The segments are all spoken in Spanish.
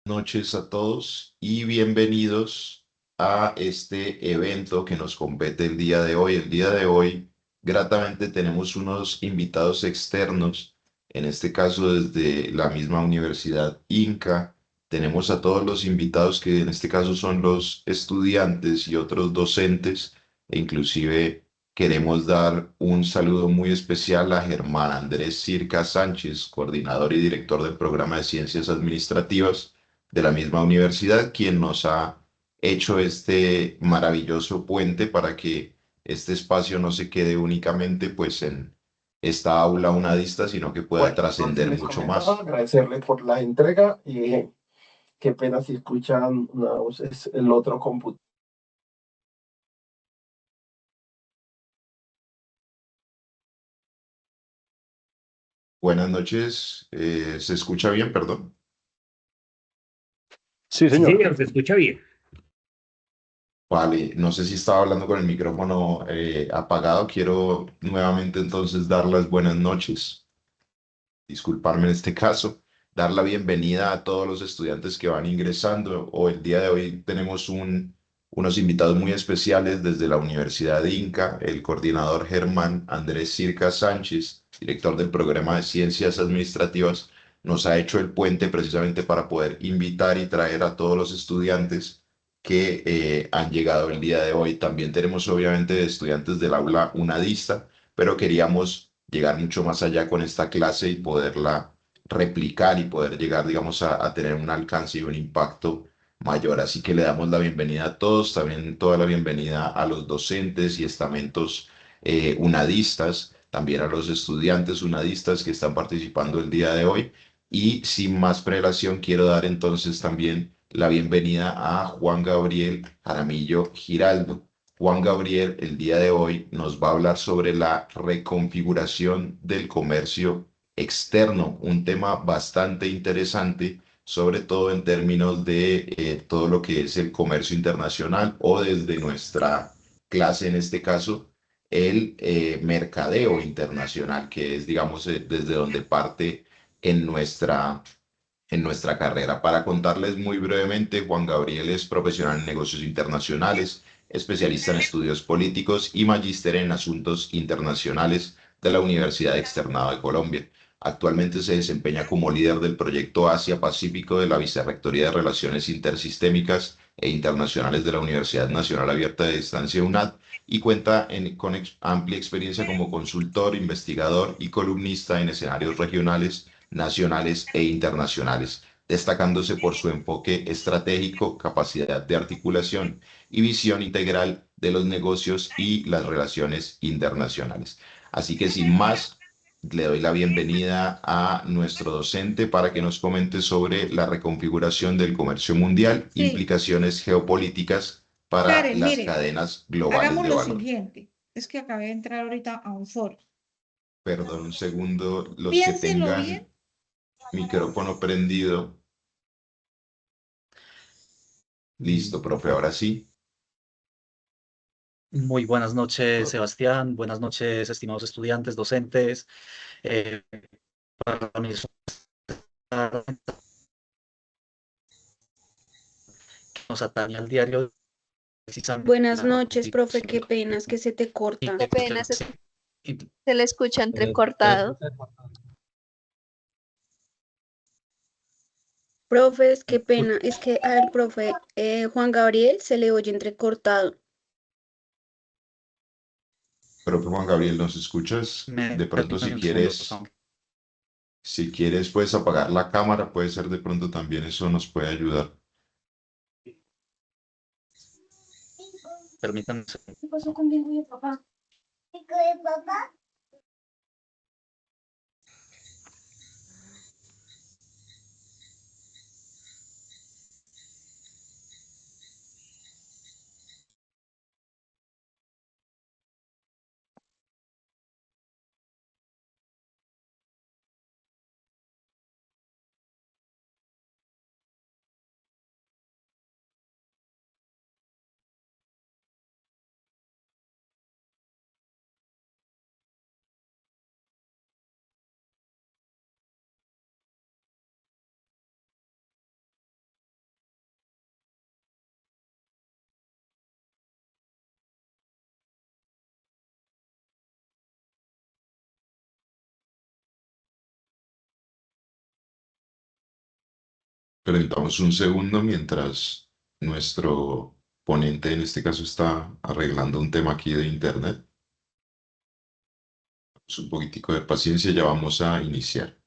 Noches a todos y bienvenidos a este evento que nos compete el día de hoy. El día de hoy, gratamente, tenemos unos invitados externos, en este caso desde la misma Universidad Inca. Tenemos a todos los invitados que en este caso son los estudiantes y otros docentes, e inclusive queremos dar un saludo muy especial a Germán Andrés Circa Sánchez, coordinador y director del programa de Ciencias Administrativas de la misma universidad, quien nos ha hecho este maravilloso puente para que este espacio no se quede únicamente pues en esta aula unadista, sino que pueda Bueno, entonces trascender les mucho comentaba, más. agradecerle por la entrega y qué pena si escuchan una voz, es el otro computador. Buenas noches, ¿se escucha bien, perdón? Sí, Sí, señor. señor, se escucha bien. Vale, no sé si estaba hablando con el micrófono apagado. Quiero nuevamente entonces dar las buenas noches, disculparme en este caso, dar la bienvenida a todos los estudiantes que van ingresando. O el día de hoy tenemos unos invitados muy especiales desde la Universidad de Inca, el coordinador Germán Andrés Circa Sánchez, director del programa de Ciencias Administrativas, nos ha hecho el puente precisamente para poder invitar y traer a todos los estudiantes que han llegado el día de hoy. También tenemos obviamente estudiantes del aula unadista, pero queríamos llegar mucho más allá con esta clase y poderla replicar y poder llegar, digamos, a tener un alcance y un impacto mayor. Así que le damos la bienvenida a todos, también toda la bienvenida a los docentes y estamentos unadistas, también a los estudiantes unadistas que están participando el día de hoy. Y sin más prelación, quiero dar entonces también la bienvenida a Juan Gabriel Jaramillo Giraldo. Juan Gabriel el día de hoy nos va a hablar sobre la reconfiguración del comercio externo, un tema bastante interesante, sobre todo en términos de todo lo que es el comercio internacional o desde nuestra clase en este caso, el mercadeo internacional, que es, digamos, desde donde parte en nuestra carrera. Para contarles muy brevemente, Juan Gabriel es profesional en negocios internacionales, especialista en estudios políticos y magíster en asuntos internacionales de la Universidad Externado de Colombia. Actualmente se desempeña como líder del proyecto Asia-Pacífico de la Vicerrectoría de Relaciones Intersistémicas e Internacionales de la Universidad Nacional Abierta de Distancia UNAD y cuenta con amplia experiencia como consultor, investigador y columnista en escenarios regionales, nacionales e internacionales, destacándose por su enfoque estratégico, capacidad de articulación y visión integral de los negocios y las relaciones internacionales. Así que sin más, le doy la bienvenida a nuestro docente para que nos comente sobre la reconfiguración del comercio mundial, Sí, implicaciones geopolíticas para Karen, las mire, cadenas globales hagamos de lo valor. siguiente. Es que acabé de entrar ahorita a un foro. Perdón un segundo, los que Piénselo bien. tengan micrófono prendido. Listo, profe, ahora sí. Muy buenas noches, Pro- Sebastián. Buenas noches, estimados estudiantes, docentes. Eh, para mí es un honor que nos atañe al diario precisamente Buenas la noches, profe. Qué reconfiguración penas que se te y corta. Qué pena, se le escucha entrecortado. Profes, qué pena. Es que al profe Juan Gabriel se le oye entrecortado. Profe Juan Gabriel, ¿nos escuchas? me De pronto, permiten si un segundo, por quieres, favor. si quieres, puedes apagar la cámara, puede ser de pronto también eso nos puede ayudar. Permítanme un segundo. ¿Qué pasó con Bingo y el papá? Permítamos un segundo mientras nuestro ponente en este caso está arreglando un tema aquí de internet. Un poquitico de paciencia, ya vamos a iniciar.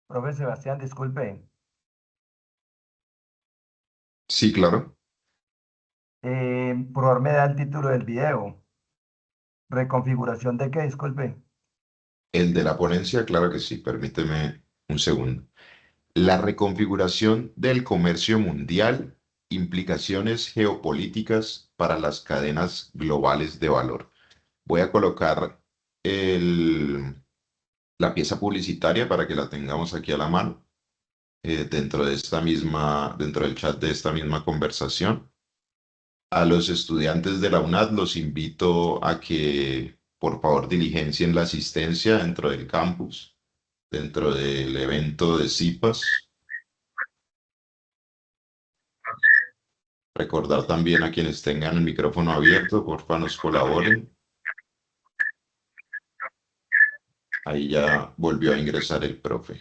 Profe Sebastián, disculpe. Sí, claro. Por favor, me da el título del video. ¿Reconfiguración de qué? Disculpe. El de la ponencia, claro que sí. Permíteme un segundo. La reconfiguración del comercio mundial, implicaciones geopolíticas para las cadenas globales de valor. Voy a colocar la pieza publicitaria para que la tengamos aquí a la mano dentro del chat de esta misma conversación. A los estudiantes de la UNAD los invito a que por favor diligencien la asistencia dentro del campus, dentro del evento de CIPAS. Recordar también a quienes tengan el micrófono abierto, porfa nos colaboren. Ahí ya volvió a ingresar el profe.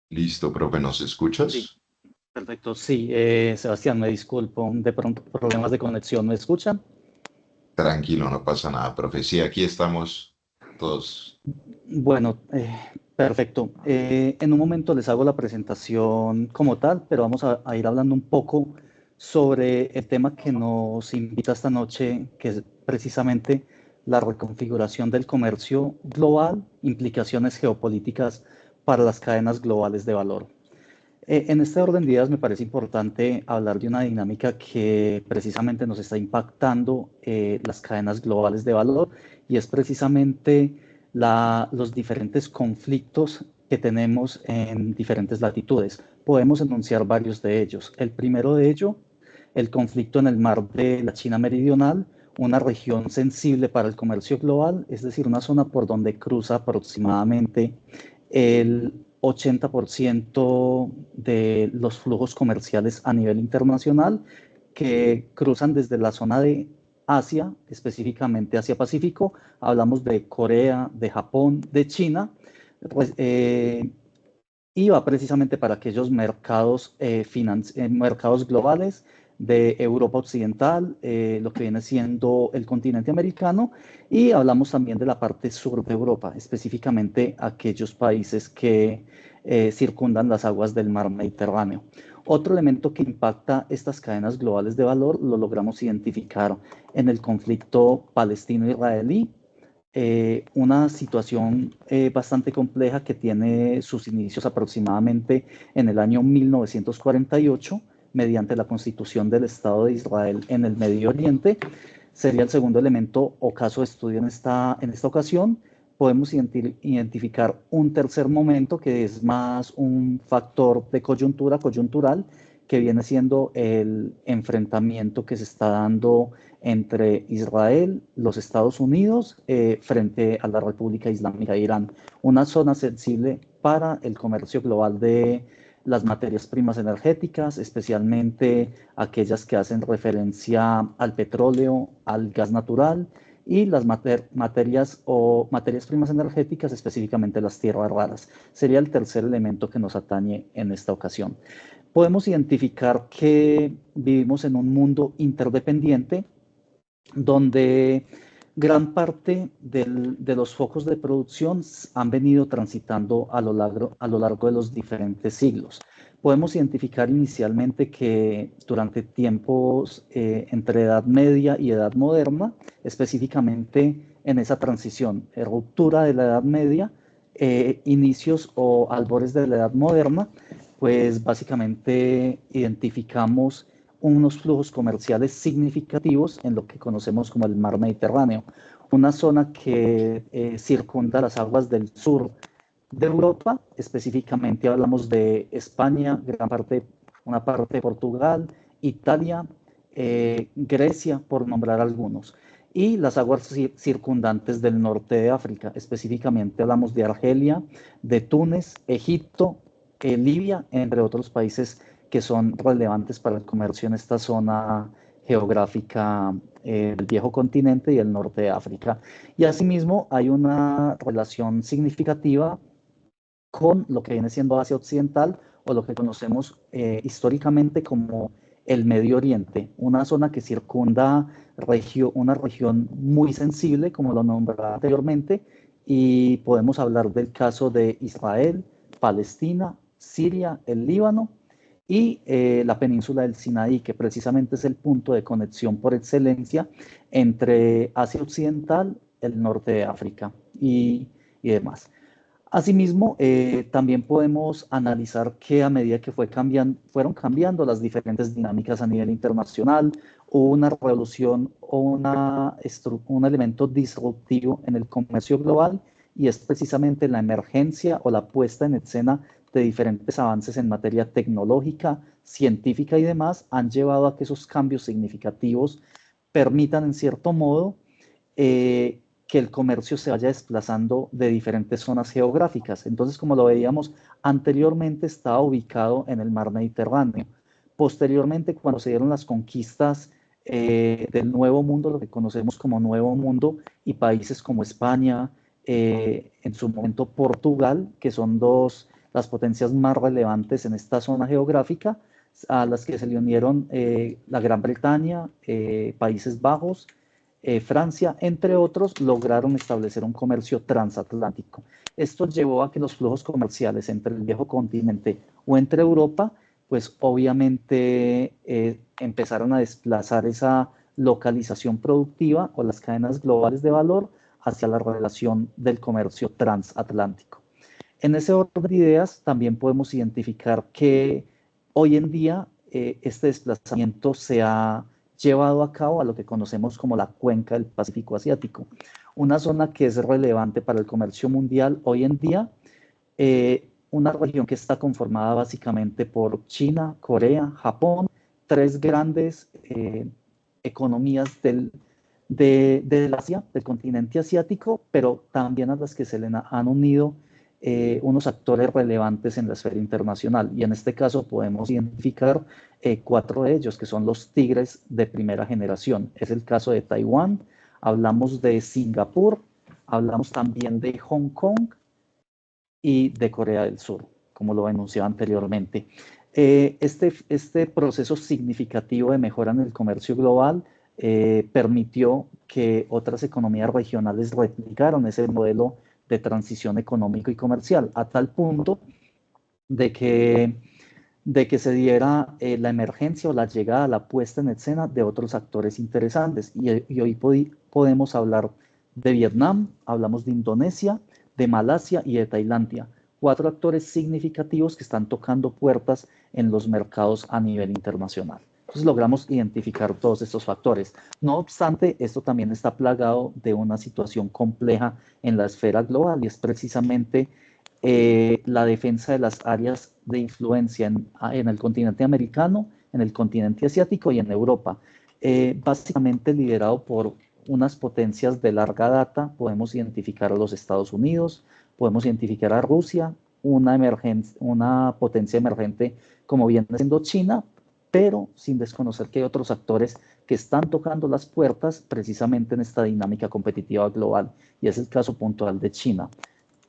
Listo, profe, ¿nos escuchas? Sí, perfecto. Sí, Sebastián, me disculpo. De pronto, problemas de conexión. ¿Me escuchan? Tranquilo, no pasa nada, profe. Sí, aquí estamos todos. Bueno, perfecto. En un momento les hago la presentación como tal, pero vamos a ir hablando un poco sobre el tema que nos invita esta noche, que es precisamente la reconfiguración del comercio global, implicaciones geopolíticas para las cadenas globales de valor. En este orden de ideas me parece importante hablar de una dinámica que precisamente nos está impactando las cadenas globales de valor, y es precisamente los diferentes conflictos que tenemos en diferentes latitudes. Podemos enunciar varios de ellos. El primero de ellos, el conflicto en el mar de la China Meridional, una región sensible para el comercio global, es decir, una zona por donde cruza aproximadamente el 80% de los flujos comerciales a nivel internacional, que cruzan desde la zona de Asia, específicamente Asia-Pacífico. Hablamos de Corea, de Japón, de China, pues, y va precisamente para aquellos mercados, mercados globales de Europa Occidental, lo que viene siendo el continente americano, y hablamos también de la parte sur de Europa, específicamente aquellos países que circundan las aguas del mar Mediterráneo. Otro elemento que impacta estas cadenas globales de valor lo logramos identificar en el conflicto palestino-israelí, una situación bastante compleja que tiene sus inicios aproximadamente en el año 1948, mediante la constitución del Estado de Israel en el Medio Oriente. Sería el segundo elemento o caso de estudio en esta ocasión. Podemos identificar un tercer momento que es más un factor de coyuntura, coyuntural, que viene siendo el enfrentamiento que se está dando entre Israel, los Estados Unidos, frente a la República Islámica de Irán, una zona sensible para el comercio global de las materias primas energéticas, especialmente aquellas que hacen referencia al petróleo, al gas natural y las materias primas energéticas, específicamente las tierras raras. Sería el tercer elemento que nos atañe en esta ocasión. Podemos identificar que vivimos en un mundo interdependiente donde gran parte de los focos de producción han venido transitando a lo largo de los diferentes siglos. Podemos identificar inicialmente que durante tiempos entre Edad Media y Edad Moderna, específicamente en esa transición, ruptura de la Edad Media, inicios o albores de la Edad Moderna, pues básicamente identificamos unos flujos comerciales significativos en lo que conocemos como el mar Mediterráneo, una zona que circunda las aguas del sur de Europa. Específicamente hablamos de España, una parte de Portugal, Italia, Grecia, por nombrar algunos, y las aguas circundantes del norte de África. Específicamente hablamos de Argelia, de Túnez, Egipto, Libia, entre otros países que son relevantes para el comercio en esta zona geográfica del viejo continente y el norte de África. Y asimismo hay una relación significativa con lo que viene siendo Asia Occidental, o lo que conocemos históricamente como el Medio Oriente, una zona que circunda una región muy sensible, como lo nombraba anteriormente, y podemos hablar del caso de Israel, Palestina, Siria, el Líbano y la península del Sinaí, que precisamente es el punto de conexión por excelencia entre Asia Occidental, el norte de África y demás. Asimismo, también podemos analizar que a medida que fueron cambiando las diferentes dinámicas a nivel internacional, hubo una revolución o un elemento disruptivo en el comercio global, y es precisamente la emergencia o la puesta en escena de diferentes avances en materia tecnológica, científica y demás, han llevado a que esos cambios significativos permitan, en cierto modo, que el comercio se vaya desplazando de diferentes zonas geográficas. Entonces, como lo veíamos anteriormente, estaba ubicado en el mar Mediterráneo. Posteriormente, cuando se dieron las conquistas del Nuevo Mundo, lo que conocemos como Nuevo Mundo, y países como España, en su momento Portugal, que son las potencias más relevantes en esta zona geográfica, a las que se le unieron la Gran Bretaña, Países Bajos, Francia, entre otros, lograron establecer un comercio transatlántico. Esto llevó a que los flujos comerciales entre el viejo continente o entre Europa, pues obviamente empezaron a desplazar esa localización productiva o las cadenas globales de valor hacia la relación del comercio transatlántico. En ese orden de ideas, también podemos identificar que hoy en día este desplazamiento se ha llevado a cabo a lo que conocemos como la cuenca del Pacífico Asiático, una zona que es relevante para el comercio mundial hoy en día, una región que está conformada básicamente por China, Corea, Japón, tres grandes economías del Asia, del continente asiático, pero también a las que se le han unido unos actores relevantes en la esfera internacional, y en este caso podemos identificar 4 de ellos, que son los tigres de primera generación. Es el caso de Taiwán, hablamos de Singapur, hablamos también de Hong Kong y de Corea del Sur, como lo enunciaba anteriormente. Este proceso significativo de mejora en el comercio global permitió que otras economías regionales replicaron ese modelo de transición económico y comercial, a tal punto de que se diera la emergencia o la llegada, la puesta en escena de otros actores interesantes. Y hoy podemos hablar de Vietnam, hablamos de Indonesia, de Malasia y de Tailandia, 4 actores significativos que están tocando puertas en los mercados a nivel internacional. Entonces logramos identificar todos estos factores. No obstante, esto también está plagado de una situación compleja en la esfera global, y es precisamente la defensa de las áreas de influencia en el continente americano, en el continente asiático y en Europa. Básicamente liderado por unas potencias de larga data. Podemos identificar a los Estados Unidos, podemos identificar a Rusia, una potencia emergente como viene siendo China, pero sin desconocer que hay otros actores que están tocando las puertas precisamente en esta dinámica competitiva global, y es el caso puntual de China,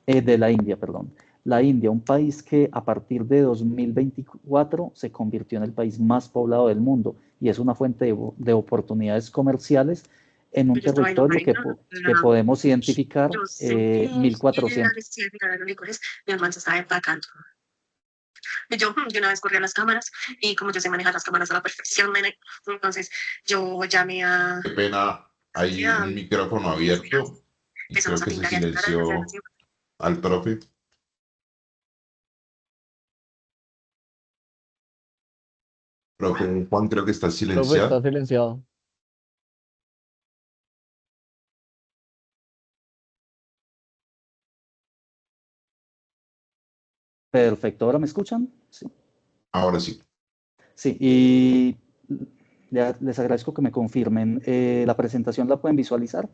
de la India, perdón. La India, un país que a partir de 2024 se convirtió en el país más poblado del mundo y es una fuente de oportunidades comerciales en un territorio que podemos identificar 1.400. Mi hermano se estaba empacando. Yo de una vez corrí a las cámaras y como yo sé manejar las cámaras a la perfección, nene, entonces yo llamé a... Qué pena, hay un micrófono abierto y creo que se silenció al profe. Profe Juan, creo que está Profe, silenciado. está silenciado. Perfecto, ¿ahora me escuchan? Sí. Ahora sí. Sí, y les agradezco que me confirmen. ¿La presentación la pueden visualizar?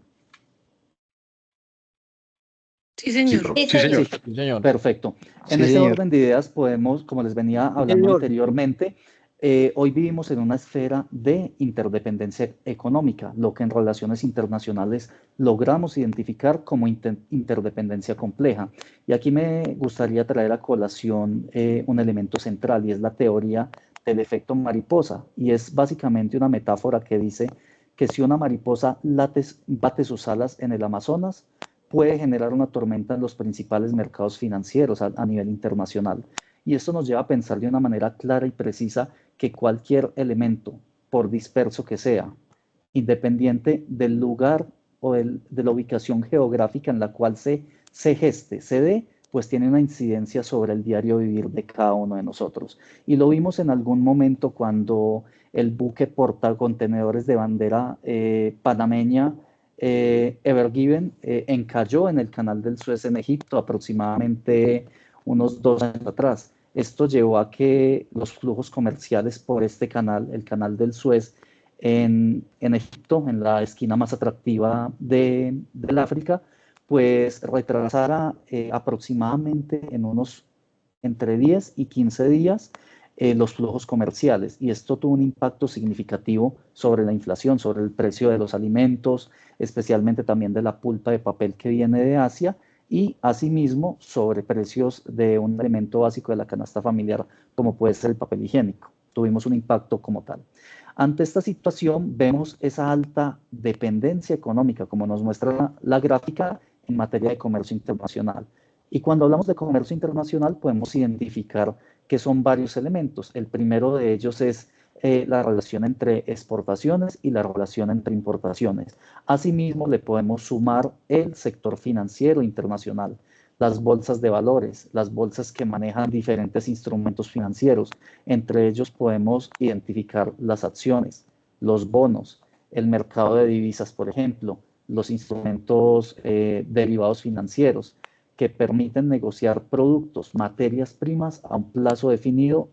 Sí, Sí, señor. profe. Sí, señor. Sí, señor. Perfecto. En ese orden de ideas podemos, como les venía hablando anteriormente, hoy vivimos en una esfera de interdependencia económica, lo que en relaciones internacionales logramos identificar como interdependencia compleja. Y aquí me gustaría traer a colación un elemento central y es la teoría del efecto mariposa. Y es básicamente una metáfora que dice que si una mariposa bate sus alas en el Amazonas, puede generar una tormenta en los principales mercados financieros a nivel internacional. Y esto nos lleva a pensar de una manera clara y precisa que cualquier elemento, por disperso que sea, independiente del lugar o de la ubicación geográfica en la cual se geste, se dé, pues tiene una incidencia sobre el diario vivir de cada uno de nosotros. Y lo vimos en algún momento cuando el buque portacontenedores de bandera panameña Ever Given encalló en el canal del Suez en Egipto aproximadamente unos 2 años atrás. Esto llevó a que los flujos comerciales por este canal, el canal del Suez, en Egipto, en la esquina más atractiva del África, pues retrasara aproximadamente en unos entre 10 y 15 días los flujos comerciales. Y esto tuvo un impacto significativo sobre la inflación, sobre el precio de los alimentos, especialmente también de la pulpa de papel que viene de Asia, y asimismo sobre precios de un elemento básico de la canasta familiar, como puede ser el papel higiénico. Tuvimos un impacto como tal. Ante esta situación vemos esa alta dependencia económica, como nos muestra la gráfica en materia de comercio internacional. Y cuando hablamos de comercio internacional podemos identificar que son varios elementos. El primero de ellos es la relación entre exportaciones y la relación entre importaciones. Asimismo, le podemos sumar el sector financiero internacional, las bolsas de valores, las bolsas que manejan diferentes instrumentos financieros. Entre ellos podemos identificar las acciones, los bonos, el mercado de divisas, por ejemplo, los instrumentos derivados financieros que permiten negociar productos, materias primas a un plazo definido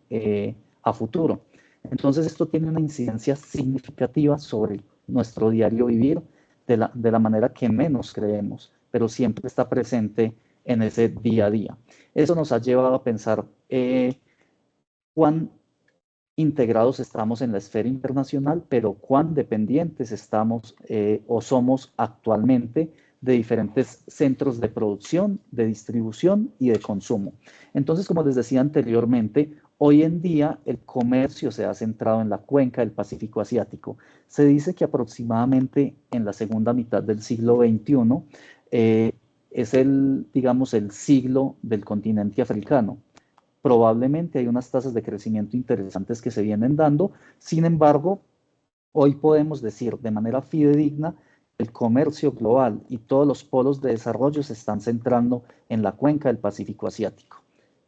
a futuro. Entonces esto tiene una incidencia significativa sobre nuestro diario vivir de la manera que menos creemos, pero siempre está presente en ese día a día. Eso nos ha llevado a pensar cuán integrados estamos en la esfera internacional, pero cuán dependientes estamos o somos actualmente de diferentes centros de producción, de distribución y de consumo. Entonces, como les decía anteriormente, hoy en día el comercio se ha centrado en la cuenca del Pacífico Asiático. Se dice que aproximadamente en la segunda mitad del siglo XXI es digamos, el siglo del continente africano. Probablemente hay unas tasas de crecimiento interesantes que se vienen dando. Sin embargo, hoy podemos decir de manera fidedigna el comercio global y todos los polos de desarrollo se están centrando en la cuenca del Pacífico Asiático.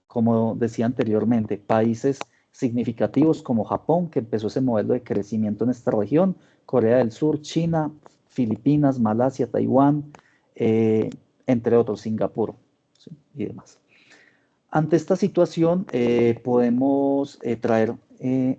Como decía anteriormente, países significativos como Japón, que empezó ese modelo de crecimiento en esta región, Corea del Sur, China, Filipinas, Malasia, Taiwán, entre otros, Singapur, ¿sí? Y demás. Ante esta situación podemos traer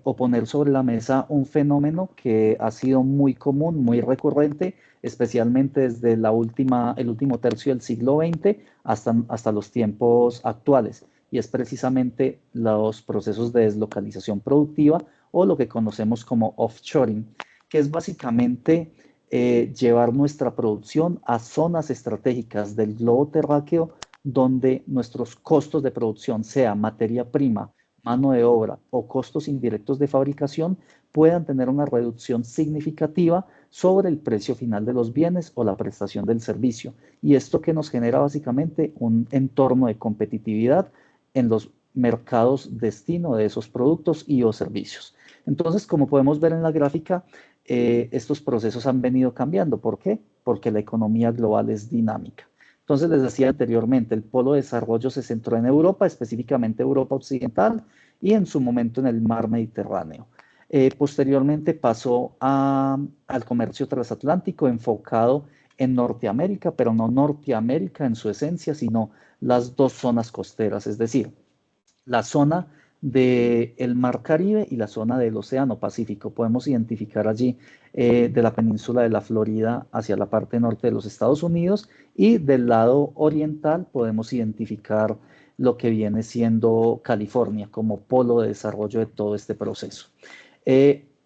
o poner sobre la mesa un fenómeno que ha sido muy común, muy recurrente, especialmente desde el último tercio del siglo XX hasta los tiempos actuales, y es precisamente los procesos de deslocalización productiva o lo que conocemos como offshoring, que es básicamente llevar nuestra producción a zonas estratégicas del globo terráqueo donde nuestros costos de producción, sea materia prima, mano de obra o costos indirectos de fabricación, puedan tener una reducción significativa sobre el precio final de los bienes o la prestación del servicio. Y esto que nos genera básicamente un entorno de competitividad en los mercados destino de esos productos y o servicios. Entonces, como podemos ver en la gráfica, estos procesos han venido cambiando. ¿Por qué? Porque la economía global es dinámica. Entonces, les decía anteriormente, el polo de desarrollo se centró en Europa, específicamente Europa Occidental, y en su momento en el mar Mediterráneo. Posteriormente pasó al comercio transatlántico enfocado en Norteamérica, pero no Norteamérica en su esencia, sino las dos zonas costeras, es decir, la zona del Mar Caribe y la zona del Océano Pacífico. Podemos identificar allí de la península de la Florida hacia la parte norte de los Estados Unidos, y del lado oriental podemos identificar lo que viene siendo California como polo de desarrollo de todo este proceso.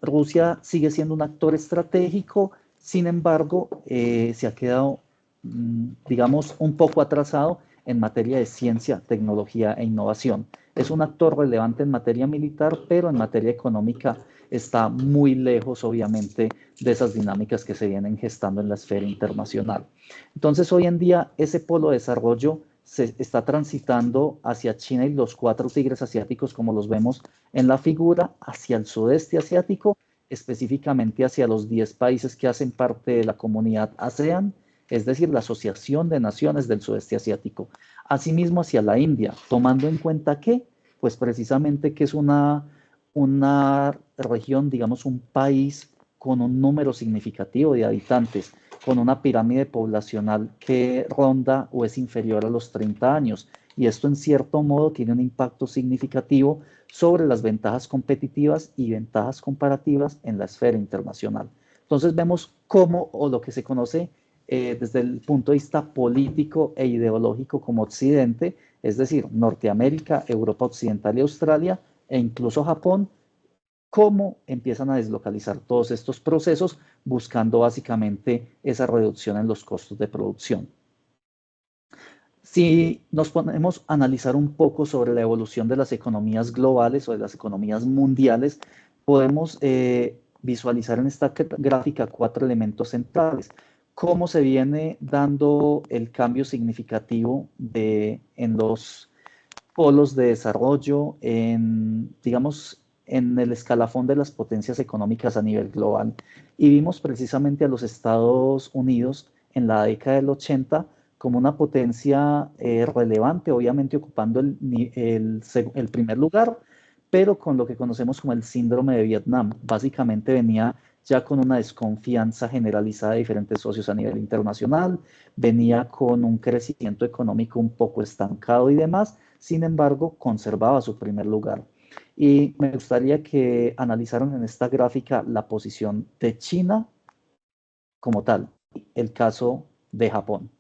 Rusia sigue siendo un actor estratégico, sin embargo, se ha quedado, digamos, un poco atrasado en materia de ciencia, tecnología e innovación. Es un actor relevante en materia militar, pero en materia económica está muy lejos, obviamente, de esas dinámicas que se vienen gestando en la esfera internacional. Entonces, hoy en día, ese polo de desarrollo se está transitando hacia China y los 4 tigres asiáticos, como los vemos en la figura, hacia el sudeste asiático, específicamente hacia los 10 países que hacen parte de la comunidad ASEAN, es decir, la Asociación de Naciones del Sudeste Asiático. Asimismo, hacia la India, tomando en cuenta que, pues precisamente que es una región, digamos, un país con un número significativo de habitantes, con una pirámide poblacional que ronda o es inferior a los 30 años. Y esto en cierto modo tiene un impacto significativo sobre las ventajas competitivas y ventajas comparativas en la esfera internacional. Entonces vemos cómo, o lo que se conoce desde el punto de vista político e ideológico como Occidente, es decir, Norteamérica, Europa Occidental y Australia, e incluso Japón, cómo empiezan a deslocalizar todos estos procesos buscando básicamente esa reducción en los costos de producción. Si nos ponemos a analizar un poco sobre la evolución de las economías globales o de las economías mundiales, podemos visualizar en esta gráfica 4 elementos centrales. Cómo se viene dando el cambio significativo en los polos de desarrollo, digamos, en el escalafón de las potencias económicas a nivel global. Y vimos precisamente a los Estados Unidos en la década del 80 como una potencia relevante, obviamente ocupando el primer lugar, pero con lo que conocemos como el síndrome de Vietnam. Básicamente venía ya con una desconfianza generalizada de diferentes socios a nivel internacional, venía con un crecimiento económico un poco estancado y demás, sin embargo, conservaba su primer lugar. Y me gustaría que analizaran en esta gráfica la posición de China como tal, el caso de Japón.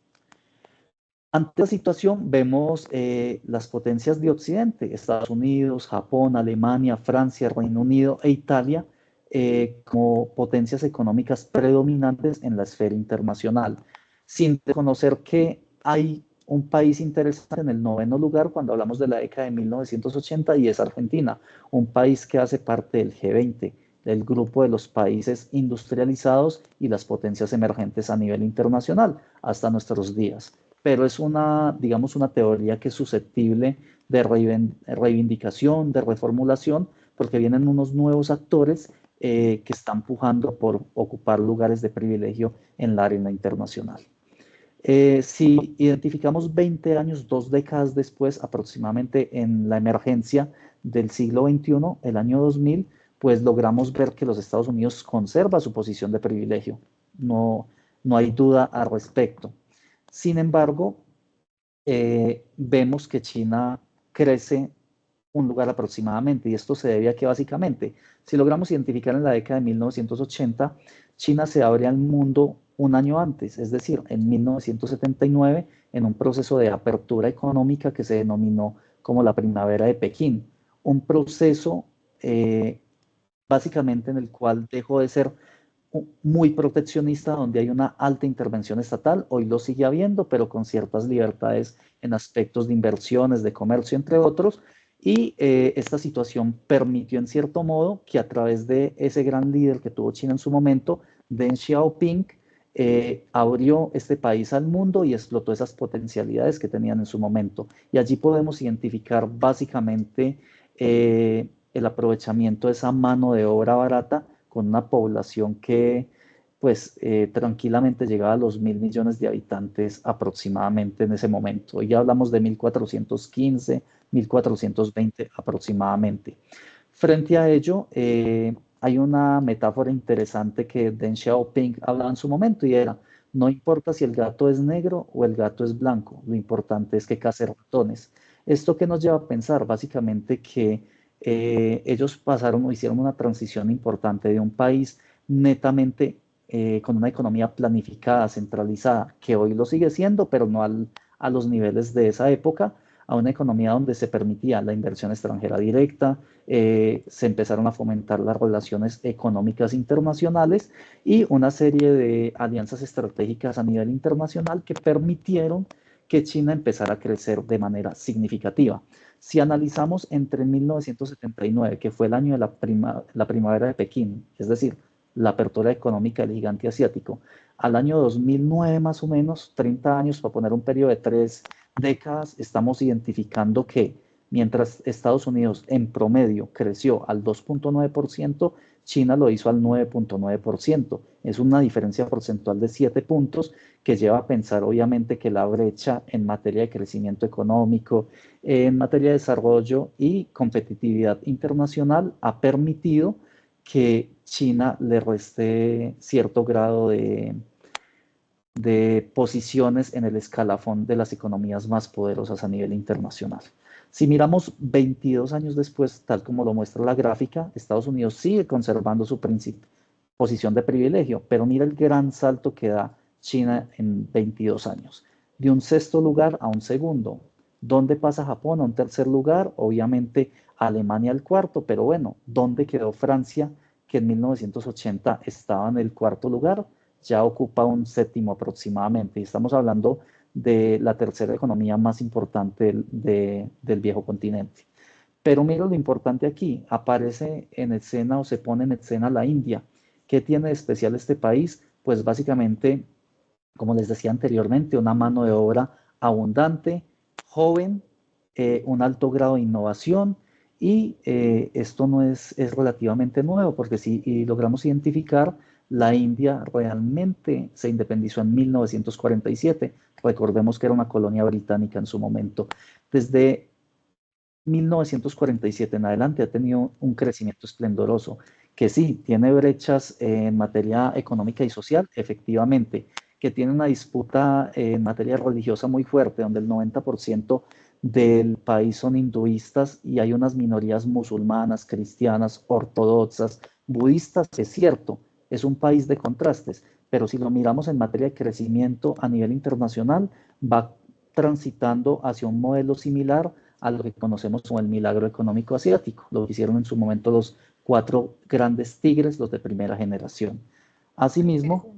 Ante la situación vemos las potencias de Occidente, Estados Unidos, Japón, Alemania, Francia, Reino Unido e Italia, como potencias económicas predominantes en la esfera internacional, sin reconocer que hay un país interesante en el 9º lugar cuando hablamos de la década de 1980, y es Argentina, un país que hace parte del G20, del grupo de los países industrializados y las potencias emergentes a nivel internacional hasta nuestros días. Pero es digamos, una teoría que es susceptible de reivindicación, de reformulación, porque vienen unos nuevos actores que están pujando por ocupar lugares de privilegio en la arena internacional. Si identificamos 20 años, 2 décadas después, aproximadamente en la emergencia del siglo XXI, el año 2000, pues logramos ver que los Estados Unidos conserva su posición de privilegio. No hay duda al respecto. Sin embargo, vemos que China crece un lugar aproximadamente, y esto se debe a que básicamente, si logramos identificar en la década de 1980, China se abre al mundo un año antes, es decir, en 1979, en un proceso de apertura económica que se denominó como la Primavera de Pekín, un proceso básicamente en el cual dejó de ser muy proteccionista, donde hay una alta intervención estatal, hoy lo sigue habiendo, pero con ciertas libertades en aspectos de inversiones, de comercio, entre otros, y esta situación permitió en cierto modo que a través de ese gran líder que tuvo China en su momento, Deng Xiaoping, abrió este país al mundo y explotó esas potencialidades que tenían en su momento. Y allí podemos identificar básicamente el aprovechamiento de esa mano de obra barata con una población que pues tranquilamente llegaba a los 1.000 millones de habitantes aproximadamente en ese momento. Hoy ya hablamos de 1415, 1420 aproximadamente. Frente a ello, hay una metáfora interesante que Deng Xiaoping hablaba en su momento y era, no importa si el gato es negro o el gato es blanco, lo importante es que case ratones. ¿Esto qué nos lleva a pensar? Básicamente que ellos pasaron o hicieron una transición importante de un país netamente con una economía planificada, centralizada, que hoy lo sigue siendo, pero no a los niveles de esa época, a una economía donde se permitía la inversión extranjera directa, se empezaron a fomentar las relaciones económicas internacionales y una serie de alianzas estratégicas a nivel internacional que permitieron que China empezara a crecer de manera significativa. Si analizamos entre 1979, que fue el año de la primavera de Pekín, es decir, la apertura económica del gigante asiático, al año 2009 más o menos, 30 años, para poner un periodo de 3 décadas, estamos identificando que mientras Estados Unidos en promedio creció al 2.9%, China lo hizo al 9.9%. Es una diferencia porcentual de 7 puntos que lleva a pensar obviamente que la brecha en materia de crecimiento económico, en materia de desarrollo y competitividad internacional ha permitido que China le reste cierto grado de posiciones en el escalafón de las economías más poderosas a nivel internacional. Si miramos 22 años después, tal como lo muestra la gráfica, Estados Unidos sigue conservando su posición de privilegio, pero mira el gran salto que da China en 22 años. De un sexto lugar a un segundo. ¿Dónde pasa Japón a un tercer lugar? Obviamente Alemania al cuarto, pero bueno, ¿dónde quedó Francia, que en 1980 estaba en el cuarto lugar? Ya ocupa un séptimo aproximadamente. Y estamos hablando de la tercera economía más importante del viejo continente. Pero mira lo importante aquí, aparece en escena o se pone en escena la India. ¿Qué tiene de especial este país? Pues básicamente, como les decía anteriormente, una mano de obra abundante, joven, un alto grado de innovación y esto no es relativamente nuevo porque si logramos identificar, la India realmente se independizó en 1947. Recordemos que era una colonia británica en su momento. Desde 1947 en adelante ha tenido un crecimiento esplendoroso, que sí, tiene brechas en materia económica y social, efectivamente, que tiene una disputa en materia religiosa muy fuerte, donde el 90% del país son hinduistas y hay unas minorías musulmanas, cristianas, ortodoxas, budistas, es cierto, es un país de contrastes, pero si lo miramos en materia de crecimiento a nivel internacional, va transitando hacia un modelo similar a lo que conocemos como el milagro económico asiático, lo que hicieron en su momento los 4 grandes tigres, los de primera generación. Asimismo,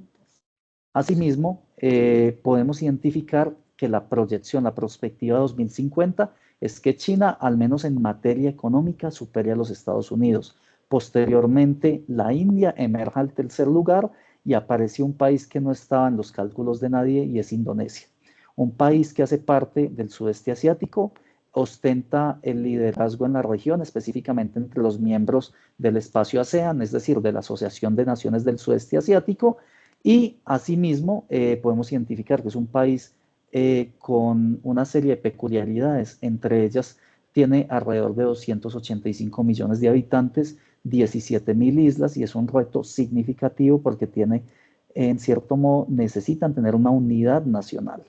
podemos identificar que la proyección, la perspectiva 2050 es que China, al menos en materia económica, supere a los Estados Unidos. Posteriormente, la India emerge al tercer lugar y aparece un país que no estaba en los cálculos de nadie y es Indonesia. Un país que hace parte del sudeste asiático, ostenta el liderazgo en la región, específicamente entre los miembros del espacio ASEAN, es decir, de la Asociación de Naciones del Sudeste Asiático, y asimismo podemos identificar que es un país con una serie de peculiaridades, entre ellas tiene alrededor de 285 millones de habitantes, 17.000 islas y es un reto significativo porque tiene, en cierto modo, necesitan tener una unidad nacional.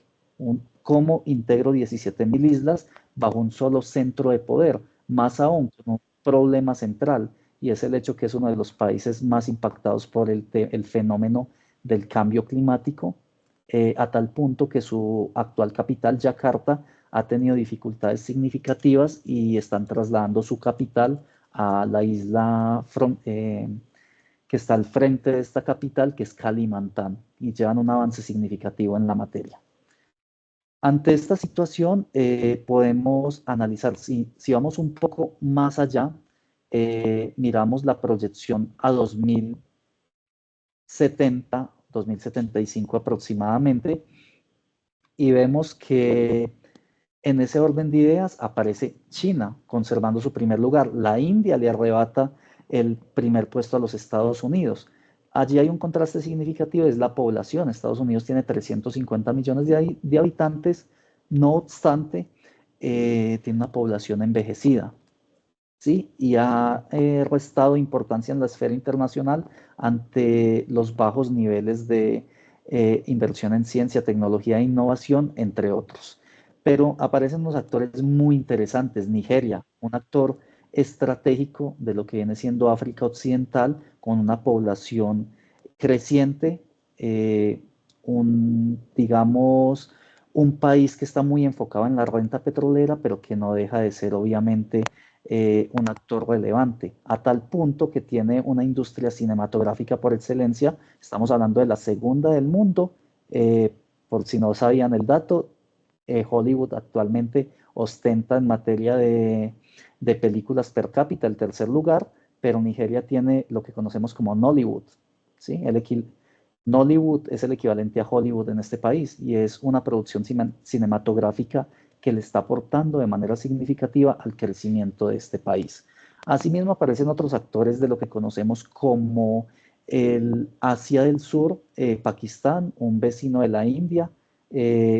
¿Cómo integro 17.000 islas bajo un solo centro de poder? Más aún, con un problema central y es el hecho que es uno de los países más impactados por el fenómeno del cambio climático, a tal punto que su actual capital, Yakarta, ha tenido dificultades significativas y están trasladando su capital a la isla que está al frente de esta capital, que es Kalimantan, y llevan un avance significativo en la materia. Ante esta situación, podemos analizar, si vamos un poco más allá, miramos la proyección a 2070, 2075 aproximadamente, y vemos que en ese orden de ideas aparece China conservando su primer lugar. La India le arrebata el primer puesto a los Estados Unidos. Allí hay un contraste significativo, es la población. Estados Unidos tiene 350 millones de habitantes, no obstante, tiene una población envejecida, ¿sí? Y ha restado importancia en la esfera internacional ante los bajos niveles de inversión en ciencia, tecnología e innovación, entre otros. Pero aparecen unos actores muy interesantes. Nigeria, un actor estratégico de lo que viene siendo África Occidental, con una población creciente, digamos, un país que está muy enfocado en la renta petrolera, pero que no deja de ser obviamente un actor relevante, a tal punto que tiene una industria cinematográfica por excelencia. Estamos hablando de la segunda del mundo. Por si no sabían el dato, Hollywood actualmente ostenta en materia de películas per cápita el tercer lugar, pero Nigeria tiene lo que conocemos como Nollywood, ¿sí? Nollywood es el equivalente a Hollywood en este país y es una producción cinematográfica que le está aportando de manera significativa al crecimiento de este país. Asimismo, aparecen otros actores de lo que conocemos como el Asia del Sur, Pakistán, un vecino de la India,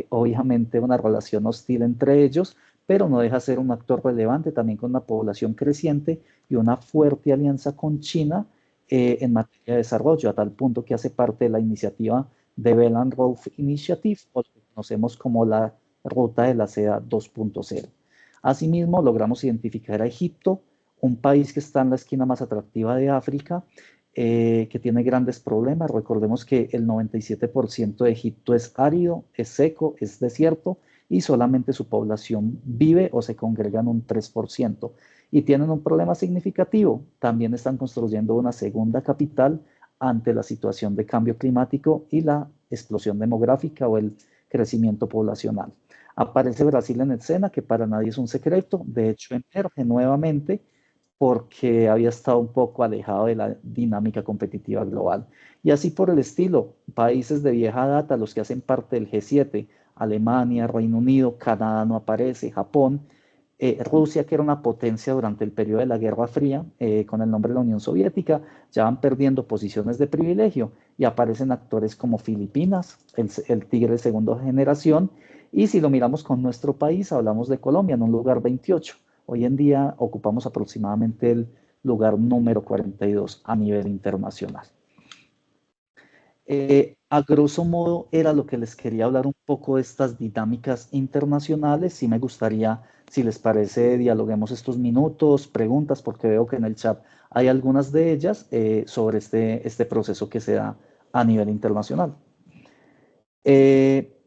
obviamente una relación hostil entre ellos, pero no deja de ser un actor relevante también con una población creciente y una fuerte alianza con China en materia de desarrollo, a tal punto que hace parte de la iniciativa de Belt and Road Initiative, o lo que conocemos como la Ruta de la Seda 2.0. Asimismo, logramos identificar a Egipto, un país que está en la esquina más atractiva de África, que tiene grandes problemas. Recordemos que el 97% de Egipto es árido, es seco, es desierto, y solamente su población vive o se congrega en un 3%. Y tienen un problema significativo. También están construyendo una segunda capital ante la situación de cambio climático y la explosión demográfica o el crecimiento poblacional. Aparece Brasil en escena, que para nadie es un secreto. De hecho, emerge nuevamente porque había estado un poco alejado de la dinámica competitiva global. Y así por el estilo, países de vieja data, los que hacen parte del G7, Alemania, Reino Unido, Canadá no aparece, Japón, Rusia, que era una potencia durante el periodo de la Guerra Fría, con el nombre de la Unión Soviética, ya van perdiendo posiciones de privilegio y aparecen actores como Filipinas, el tigre de segunda generación, y si lo miramos con nuestro país, hablamos de Colombia en un lugar 28. Hoy en día ocupamos aproximadamente el lugar número 42 a nivel internacional. A grosso modo era lo que les quería hablar un poco de estas dinámicas internacionales. Sí me gustaría, si les parece, dialoguemos estos minutos, preguntas, porque veo que en el chat hay algunas de ellas sobre este proceso que se da a nivel internacional.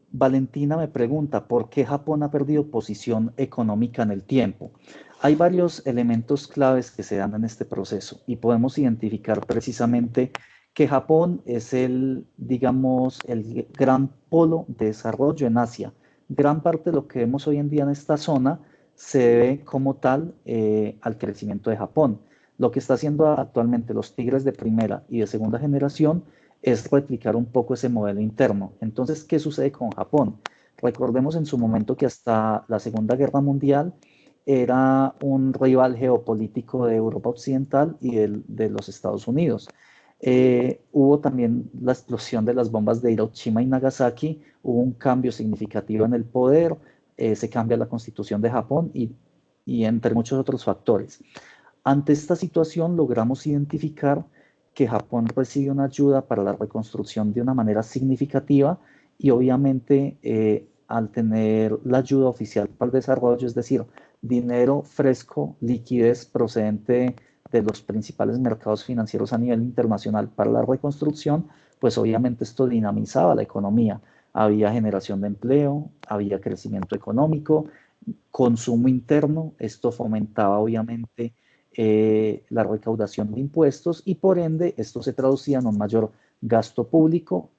Valentina me pregunta, ¿por qué Japón ha perdido posición económica en el tiempo? Hay varios elementos claves que se dan en este proceso y podemos identificar precisamente que Japón es digamos, el gran polo de desarrollo en Asia. Gran parte de lo que vemos hoy en día en esta zona se debe como tal al crecimiento de Japón. Lo que está haciendo actualmente los tigres de primera y de segunda generación es replicar un poco ese modelo interno. Entonces, ¿qué sucede con Japón? Recordemos en su momento que hasta la Segunda Guerra Mundial era un rival geopolítico de Europa Occidental y de los Estados Unidos. Hubo también la explosión de las bombas de Hiroshima y Nagasaki, hubo un cambio significativo en el poder, se cambia la constitución de Japón y entre muchos otros factores. Ante esta situación logramos identificar que Japón recibe una ayuda para la reconstrucción de una manera significativa y obviamente al tener la ayuda oficial para el desarrollo, es decir, dinero fresco, liquidez procedente de los principales mercados financieros a nivel internacional para la reconstrucción, pues obviamente esto dinamizaba la economía. Había generación de empleo, había crecimiento económico, consumo interno, esto fomentaba obviamente la recaudación de impuestos y por ende esto se traducía en un mayor gasto público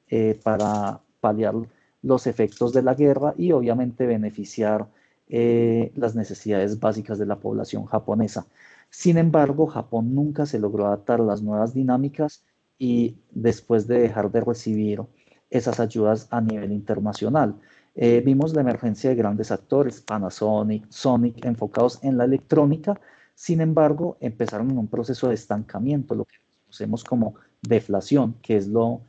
para paliar los efectos de la guerra y obviamente beneficiar las necesidades básicas de la población japonesa. Sin embargo, Japón nunca se logró adaptar a las nuevas dinámicas y después de dejar de recibir esas ayudas a nivel internacional. Vimos la emergencia de grandes actores, Panasonic, Sonic, enfocados en la electrónica. Sin embargo, empezaron en un proceso de estancamiento, lo que conocemos como deflación, que es lo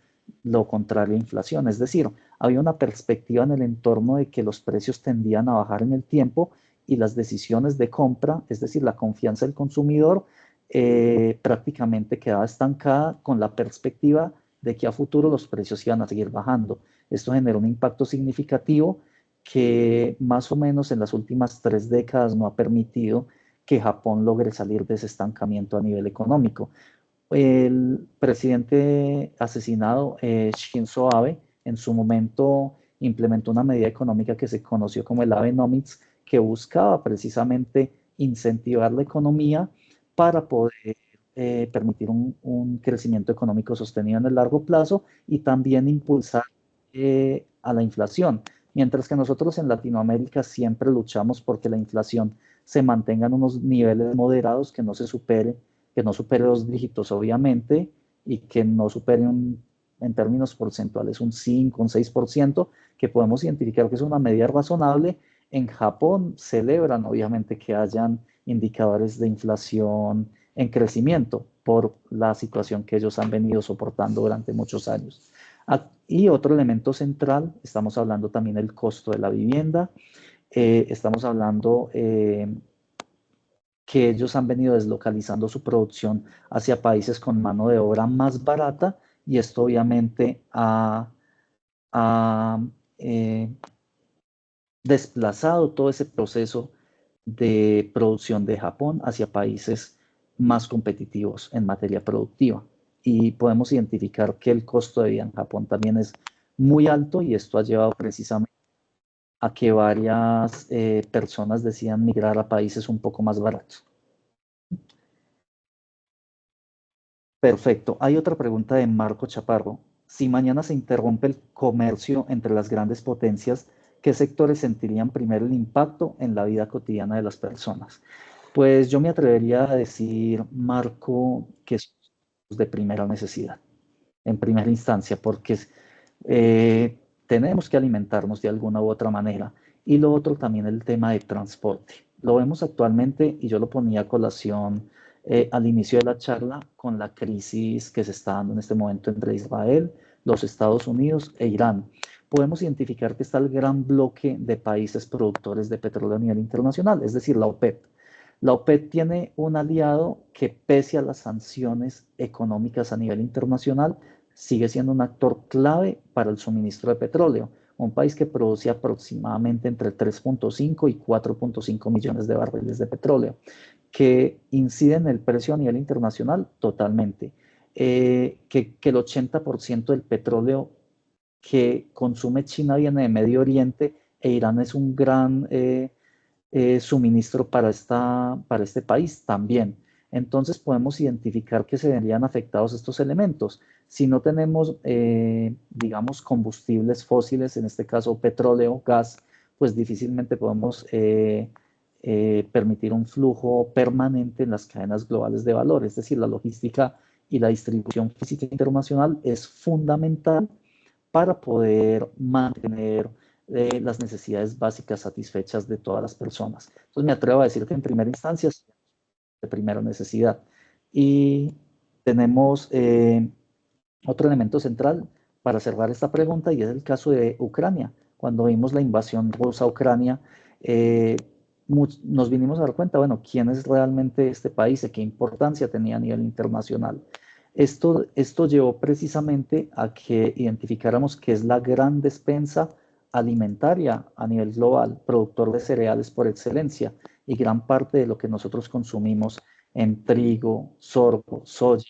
contrario a inflación. Es decir, había una perspectiva en el entorno de que los precios tendían a bajar en el tiempo y las decisiones de compra, es decir, la confianza del consumidor, prácticamente quedaba estancada con la perspectiva de que a futuro los precios iban a seguir bajando. Esto generó un impacto significativo que más o menos en las últimas 3 décadas no ha permitido que Japón logre salir de ese estancamiento a nivel económico. El presidente asesinado, Shinzo Abe, en su momento implementó una medida económica que se conoció como el Abenomics, que buscaba precisamente incentivar la economía para poder permitir un crecimiento económico sostenido en el largo plazo y también impulsar a la inflación. Mientras que nosotros en Latinoamérica siempre luchamos porque la inflación se mantenga en unos niveles moderados, que no supere 2 dígitos obviamente y que no supere en términos porcentuales un 5, un 6%, que podemos identificar que es una medida razonable. En Japón celebran obviamente que hayan indicadores de inflación en crecimiento por la situación que ellos han venido soportando durante muchos años. Y otro elemento central, estamos hablando también del costo de la vivienda, estamos hablando que ellos han venido deslocalizando su producción hacia países con mano de obra más barata y esto obviamente ha desplazado todo ese proceso de producción de Japón hacia países más competitivos en materia productiva. Y podemos identificar que el costo de vida en Japón también es muy alto y esto ha llevado precisamente a que varias personas decidan migrar a países un poco más baratos. Perfecto. Hay otra pregunta de Marco Chaparro. Si mañana se interrumpe el comercio entre las grandes potencias, ¿qué sectores sentirían primero el impacto en la vida cotidiana de las personas? Pues yo me atrevería a decir, Marco, que es de primera necesidad, en primera instancia, porque tenemos que alimentarnos de alguna u otra manera. Y lo otro también el tema de transporte. Lo vemos actualmente, y yo lo ponía a colación al inicio de la charla, con la crisis que se está dando en este momento entre Israel, los Estados Unidos e Irán. Podemos identificar que está el gran bloque de países productores de petróleo a nivel internacional, es decir, la OPEP. La OPEP tiene un aliado que, pese a las sanciones económicas a nivel internacional, sigue siendo un actor clave para el suministro de petróleo, un país que produce aproximadamente entre 3.5 y 4.5 millones de barriles de petróleo, que incide en el precio a nivel internacional totalmente, que el 80% del petróleo que consume China viene de Medio Oriente e Irán es un gran suministro para este país también. Entonces podemos identificar que se verían afectados estos elementos. Si no tenemos, digamos, combustibles fósiles, en este caso petróleo, gas, pues difícilmente podemos permitir un flujo permanente en las cadenas globales de valor. Es decir, la logística y la distribución física internacional es fundamental para poder mantener las necesidades básicas satisfechas de todas las personas. Entonces me atrevo a decir que en primera instancia es de primera necesidad. Y tenemos otro elemento central para cerrar esta pregunta y es el caso de Ucrania. Cuando vimos la invasión rusa a Ucrania, nos vinimos a dar cuenta, bueno, quién es realmente este país y qué importancia tenía a nivel internacional. Esto llevó precisamente a que identificáramos que es la gran despensa alimentaria a nivel global, productor de cereales por excelencia, y gran parte de lo que nosotros consumimos en trigo, sorgo, soya,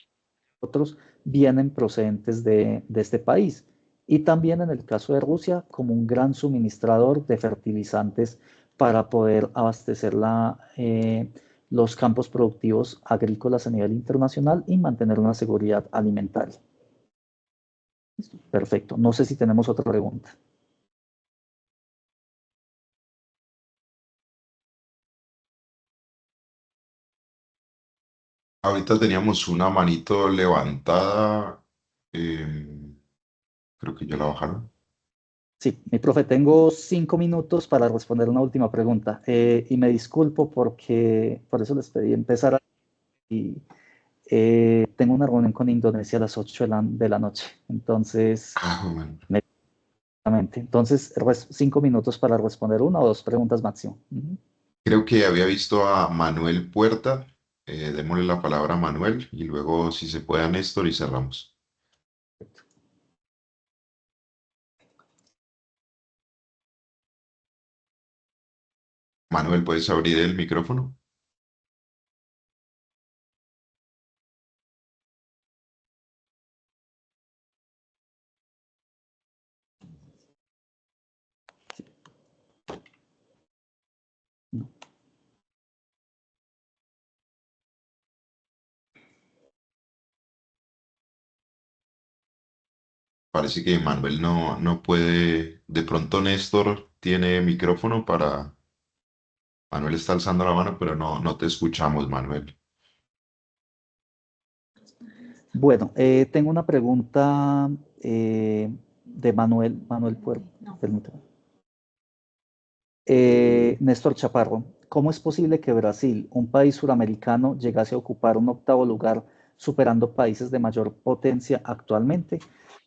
otros vienen procedentes de este país. Y también en el caso de Rusia, como un gran suministrador de fertilizantes para poder abastecer los campos productivos agrícolas a nivel internacional y mantener una seguridad alimentaria. ¿Listo? Perfecto. No sé si tenemos otra pregunta. Ahorita teníamos una manito levantada. Creo que ya la bajaron. Sí, mi profe, tengo 5 minutos para responder una última pregunta. Y me disculpo porque por eso les pedí empezar. Y tengo una reunión con Indonesia a las 8 de la noche. Entonces, Bueno. entonces 5 minutos para responder una o dos preguntas máximo. Creo que había visto a Manuel Puerta. Démosle la palabra a Manuel y luego, si se puede, a Néstor y cerramos. Manuel, ¿puedes abrir el micrófono? Parece que Manuel no puede. De pronto Néstor tiene micrófono para. Manuel está alzando la mano, pero no te escuchamos, Manuel. Bueno, tengo una pregunta de Manuel Puerto. Permítame. Néstor Chaparro, ¿cómo es posible que Brasil, un país suramericano, llegase a ocupar un 8º lugar, superando países de mayor potencia actualmente?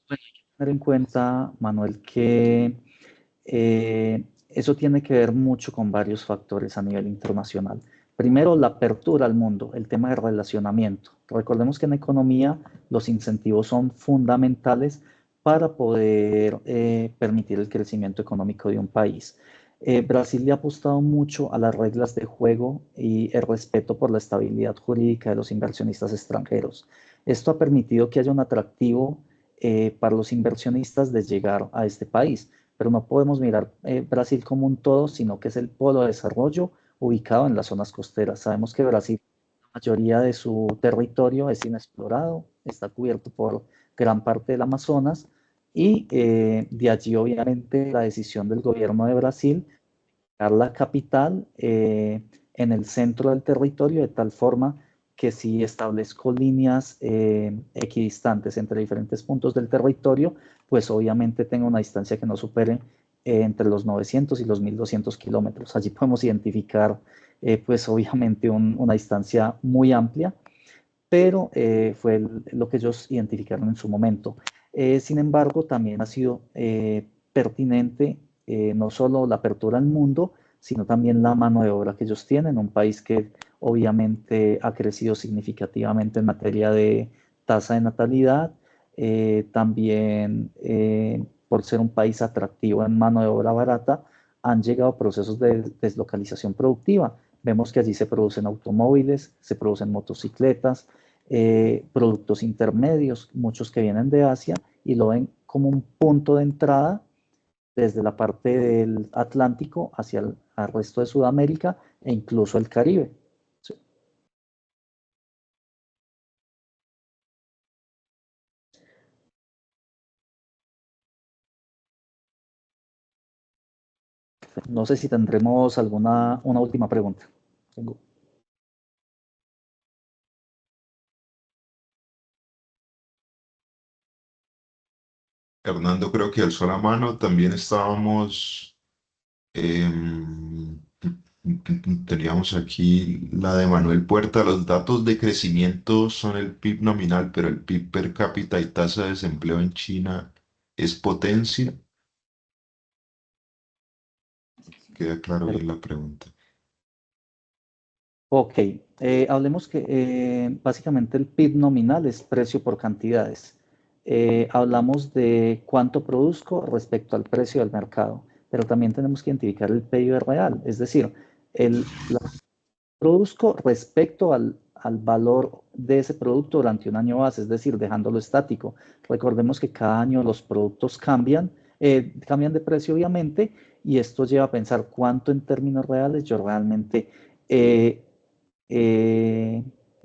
Bueno, hay que tener en cuenta, Manuel, que eso tiene que ver mucho con varios factores a nivel internacional. Primero, la apertura al mundo, el tema de relacionamiento. Recordemos que en economía los incentivos son fundamentales para poder permitir el crecimiento económico de un país. Brasil le ha apostado mucho a las reglas de juego y el respeto por la estabilidad jurídica de los inversionistas extranjeros. Esto ha permitido que haya un atractivo para los inversionistas de llegar a este país, pero no podemos mirar Brasil como un todo, sino que es el polo de desarrollo ubicado en las zonas costeras. Sabemos que Brasil, la mayoría de su territorio es inexplorado, está cubierto por gran parte del Amazonas, y de allí obviamente la decisión del gobierno de Brasil dejar la capital en el centro del territorio, de tal forma que si establezco líneas equidistantes entre diferentes puntos del territorio, pues obviamente tengo una distancia que no supere entre los 900 y los 1200 kilómetros. Allí podemos identificar pues obviamente una distancia muy amplia, pero fue lo que ellos identificaron en su momento. Sin embargo, también ha sido pertinente no solo la apertura al mundo, sino también la mano de obra que ellos tienen, un país que obviamente ha crecido significativamente en materia de tasa de natalidad, también por ser un país atractivo en mano de obra barata, han llegado procesos de deslocalización productiva. Vemos que allí se producen automóviles, se producen motocicletas, productos intermedios, muchos que vienen de Asia y lo ven como un punto de entrada desde la parte del Atlántico hacia el resto de Sudamérica e incluso el Caribe. Sí. No sé si tendremos una última pregunta. Tengo. Hernando creo que alzó la mano. También estábamos. Teníamos aquí la de Manuel Puerta. Los datos de crecimiento son el PIB nominal, pero el PIB per cápita y tasa de desempleo en China es potencia. Queda claro bien la pregunta. Ok, hablemos que básicamente el PIB nominal es precio por cantidades. Hablamos de cuánto produzco respecto al precio del mercado, pero también tenemos que identificar el PIB real, es decir, la produzco respecto al valor de ese producto durante un año base, es decir, dejándolo estático. Recordemos que cada año los productos cambian de precio obviamente, y esto lleva a pensar cuánto en términos reales yo realmente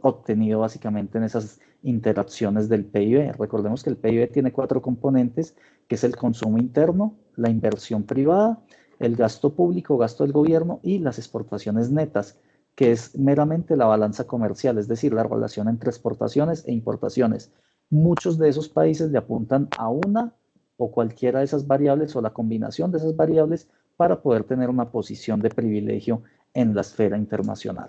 obtenido básicamente en esas interacciones del PIB. Recordemos que el PIB tiene 4 componentes, que es el consumo interno, la inversión privada, el gasto público, gasto del gobierno y las exportaciones netas, que es meramente la balanza comercial, es decir, la relación entre exportaciones e importaciones. Muchos de esos países le apuntan a una o cualquiera de esas variables o la combinación de esas variables para poder tener una posición de privilegio en la esfera internacional.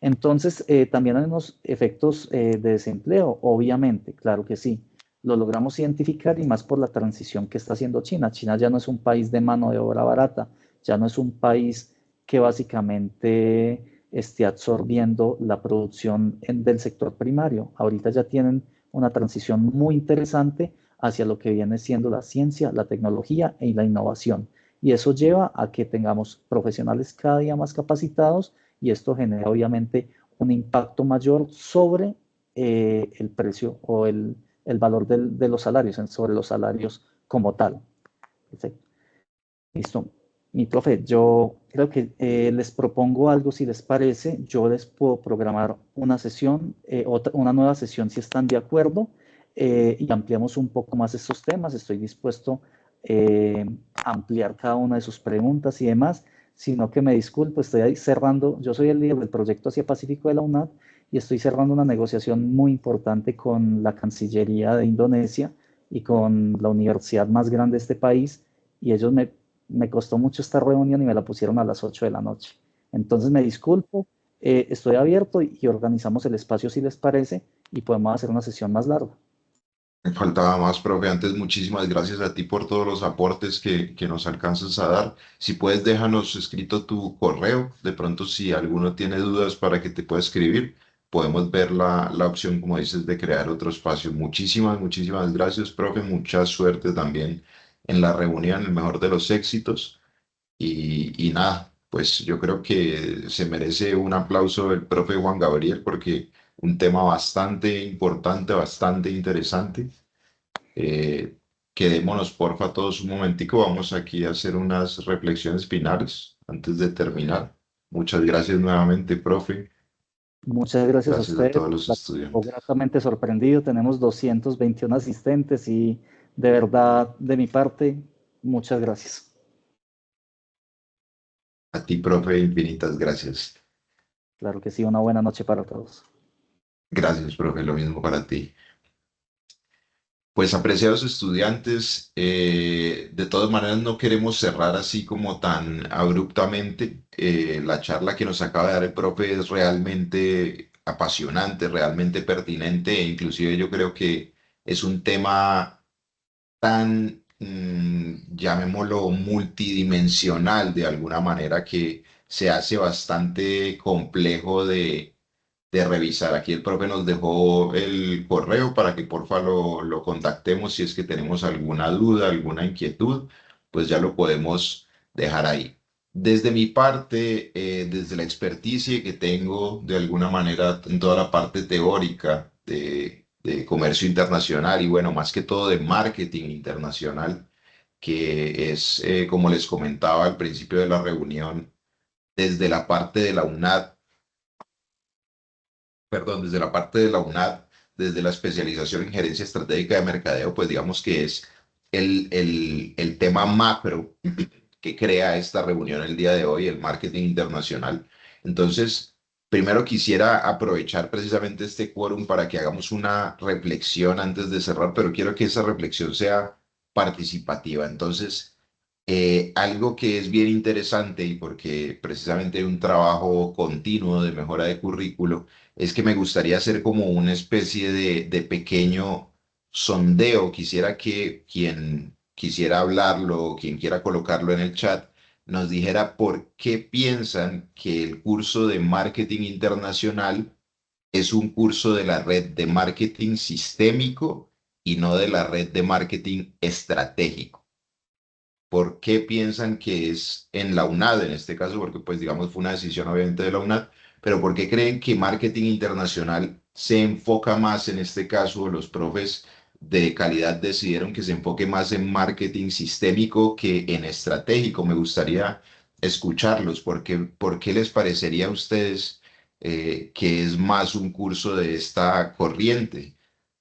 Entonces, también hay unos efectos de desempleo, obviamente, claro que sí. Lo logramos identificar y más por la transición que está haciendo China. China ya no es un país de mano de obra barata, ya no es un país que básicamente esté absorbiendo la producción del sector primario. Ahorita ya tienen una transición muy interesante hacia lo que viene siendo la ciencia, la tecnología y la innovación. Y eso lleva a que tengamos profesionales cada día más capacitados y esto genera obviamente un impacto mayor sobre el precio o el valor de los salarios, sobre los salarios como tal. Perfecto. Listo. Mi profe, yo creo que les propongo algo, si les parece, yo les puedo programar una sesión, una nueva sesión si están de acuerdo y ampliamos un poco más estos temas. Estoy dispuesto a ampliar cada una de sus preguntas y demás, sino que me disculpo, estoy ahí cerrando, yo soy el líder del proyecto Asia Pacífico de la UNAD y estoy cerrando una negociación muy importante con la Cancillería de Indonesia y con la universidad más grande de este país y ellos me costó mucho esta reunión y me la pusieron a las 8 de la noche. Entonces me disculpo, estoy abierto y organizamos el espacio si les parece y podemos hacer una sesión más larga. Me faltaba más, profe. Antes, muchísimas gracias a ti por todos los aportes que nos alcanzas a dar. Si puedes, déjanos escrito tu correo. De pronto, si alguno tiene dudas para que te pueda escribir, podemos ver la opción, como dices, de crear otro espacio. Muchísimas gracias, profe. Mucha suerte también en la reunión, el mejor de los éxitos. Y nada, pues yo creo que se merece un aplauso el profe Juan Gabriel porque un tema bastante importante, bastante interesante. Quedémonos porfa todos un momentico, vamos aquí a hacer unas reflexiones finales antes de terminar. Muchas gracias nuevamente, profe. Muchas gracias a Gracias a ustedes. todos los estudiantes. Gratamente sorprendido. Tenemos 221 asistentes y de verdad, de mi parte, muchas gracias. A ti, profe, infinitas gracias. Claro que sí, una buena noche para todos. Gracias, profe, lo mismo para ti. Pues apreciados estudiantes, de todas maneras no queremos cerrar así como tan abruptamente. La charla que nos acaba de dar el profe es realmente apasionante, realmente pertinente e inclusive yo creo que es un tema tan, llamémoslo, multidimensional de alguna manera que se hace bastante complejo de revisar. Aquí el profe nos dejó el correo para que porfa lo contactemos si es que tenemos alguna duda, alguna inquietud, pues ya lo podemos dejar ahí. Desde mi parte, desde la experticia que tengo de alguna manera en toda la parte teórica de comercio internacional y bueno, más que todo de marketing internacional, que es, como les comentaba al principio de la reunión, desde la parte de la UNAD, perdón, desde la parte de la UNAD, desde la especialización en gerencia estratégica de mercadeo, pues digamos que es el tema macro que crea esta reunión el día de hoy, el marketing internacional. Entonces, primero quisiera aprovechar precisamente este quórum para que hagamos una reflexión antes de cerrar, pero quiero que esa reflexión sea participativa. Entonces, algo que es bien interesante y porque precisamente hay un trabajo continuo de mejora de currículo, es que me gustaría hacer como una especie de pequeño sondeo. Quisiera que quien quisiera hablarlo, quien quiera colocarlo en el chat, nos dijera por qué piensan que el curso de marketing internacional es un curso de la red de marketing sistémico y no de la red de marketing estratégico. ¿Por qué piensan que es en la UNAD en este caso? Porque pues digamos fue una decisión obviamente de la UNAD, pero ¿por qué creen que marketing internacional se enfoca más en este caso? Los profes de calidad decidieron que se enfoque más en marketing sistémico que en estratégico. Me gustaría escucharlos. ¿Por qué les parecería a ustedes que es más un curso de esta corriente.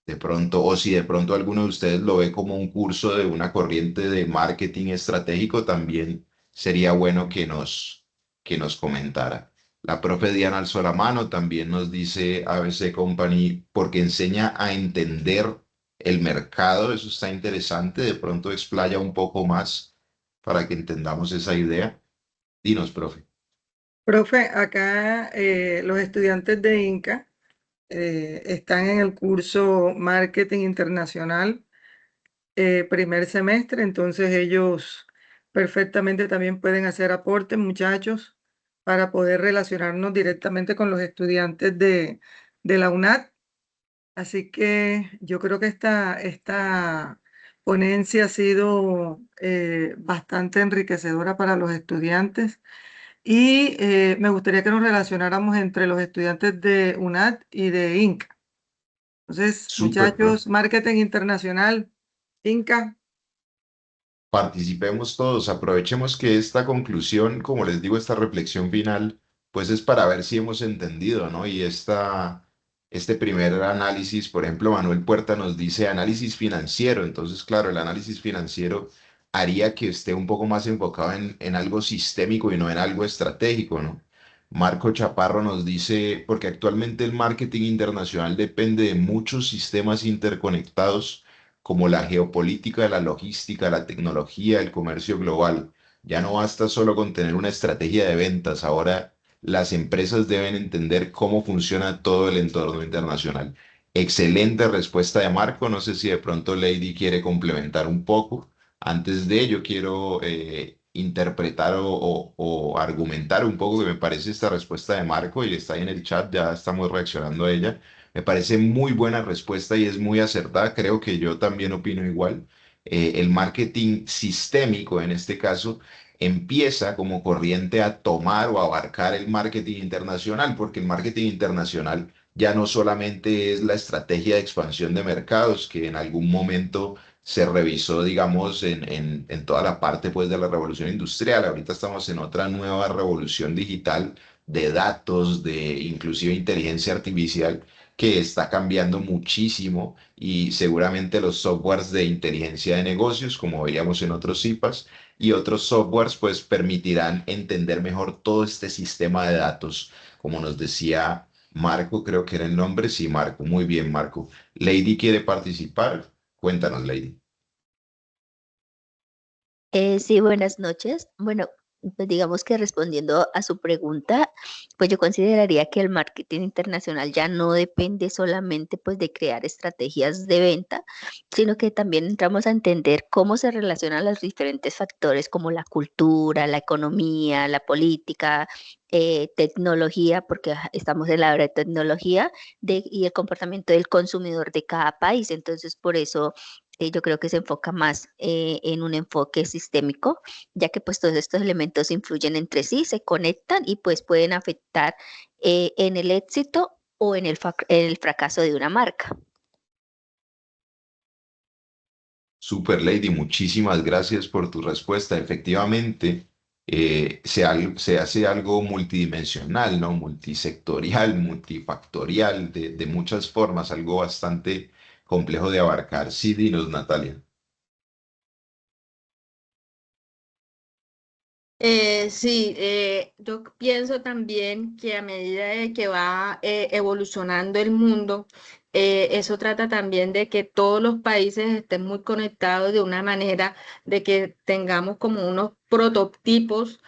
De pronto, o si de pronto alguno de ustedes lo ve como un curso de una corriente de marketing estratégico, también sería bueno que nos comentara. La profe Diana alzó la mano, también nos dice ABC Company, porque enseña a entender el mercado, eso está interesante, de pronto explaya un poco más para que entendamos esa idea. Dinos, profe. Profe, acá los estudiantes de INCA están en el curso Marketing Internacional, primer semestre, entonces ellos perfectamente también pueden hacer aportes, muchachos, para poder relacionarnos directamente con los estudiantes de la UNAD. Así que yo creo que esta ponencia ha sido bastante enriquecedora para los estudiantes. Y me gustaría que nos relacionáramos entre los estudiantes de UNAD y de INCA. Entonces, Súper, profe. muchachos, marketing internacional, INCA. Participemos todos, aprovechemos que esta conclusión, como les digo, esta reflexión final, pues es para ver si hemos entendido, ¿no? Y este primer análisis, por ejemplo, Manuel Puerta nos dice análisis financiero, entonces, claro, el análisis financiero haría que esté un poco más enfocado en algo sistémico y no en algo estratégico, ¿no? Marco Chaparro nos dice, porque actualmente el marketing internacional depende de muchos sistemas interconectados como la geopolítica, la logística, la tecnología, el comercio global. Ya no basta solo con tener una estrategia de ventas, ahora las empresas deben entender cómo funciona todo el entorno internacional. Excelente respuesta de Marco, no sé si de pronto Lady quiere complementar un poco. Antes de ello, quiero interpretar o argumentar un poco que me parece esta respuesta de Marco y está ahí en el chat, ya estamos reaccionando a ella. Me parece muy buena respuesta y es muy acertada. Creo que yo también opino igual. El marketing sistémico, en este caso, empieza como corriente a tomar o abarcar el marketing internacional, porque el marketing internacional ya no solamente es la estrategia de expansión de mercados, que en algún momento se revisó, digamos, en toda la parte pues, de la revolución industrial. Ahorita estamos en otra nueva revolución digital de datos, de inclusive inteligencia artificial que está cambiando muchísimo y seguramente los softwares de inteligencia de negocios, como veíamos en otros IPAs, y otros softwares, pues permitirán entender mejor todo este sistema de datos, como nos decía Marco, creo que era el nombre. Sí, Marco, muy bien, Marco. Lady quiere participar. Cuéntanos, Lady. Sí, buenas noches. Bueno, pues digamos que respondiendo a su pregunta, pues yo consideraría que el marketing internacional ya no depende solamente pues de crear estrategias de venta, sino que también entramos a entender cómo se relacionan los diferentes factores como la cultura, la economía, la política, tecnología, porque estamos en la era de tecnología, y el comportamiento del consumidor de cada país. Entonces, por eso yo creo que se enfoca más en un enfoque sistémico, ya que pues todos estos elementos influyen entre sí, se conectan y pues pueden afectar en el éxito o en el fracaso de una marca. Super Lady, muchísimas gracias por tu respuesta. Efectivamente, se hace algo multidimensional, ¿no? Multisectorial, multifactorial, de muchas formas, algo bastante complejo de abarcar. Sí, dinos, Natalia. Sí, yo pienso también que a medida de que va evolucionando el mundo, eso trata también de que todos los países estén muy conectados de una manera de que tengamos como unos prototipos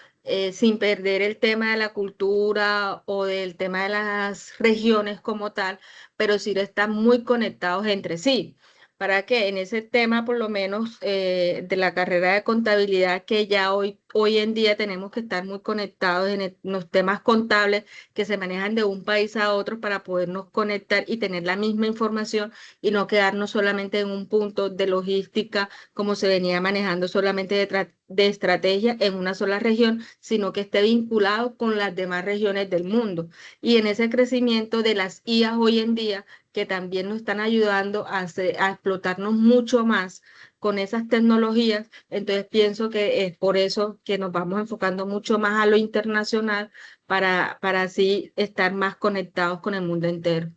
sin perder el tema de la cultura o del tema de las regiones como tal, pero sí están muy conectados entre sí para que en ese tema, por lo menos de la carrera de contabilidad, que ya hoy en día tenemos que estar muy conectados en los temas contables que se manejan de un país a otro para podernos conectar y tener la misma información y no quedarnos solamente en un punto de logística como se venía manejando solamente de estrategia en una sola región, sino que esté vinculado con las demás regiones del mundo. Y en ese crecimiento de las IAs hoy en día, que también nos están ayudando a explotarnos mucho más con esas tecnologías. Entonces pienso que es por eso que nos vamos enfocando mucho más a lo internacional, para así estar más conectados con el mundo entero.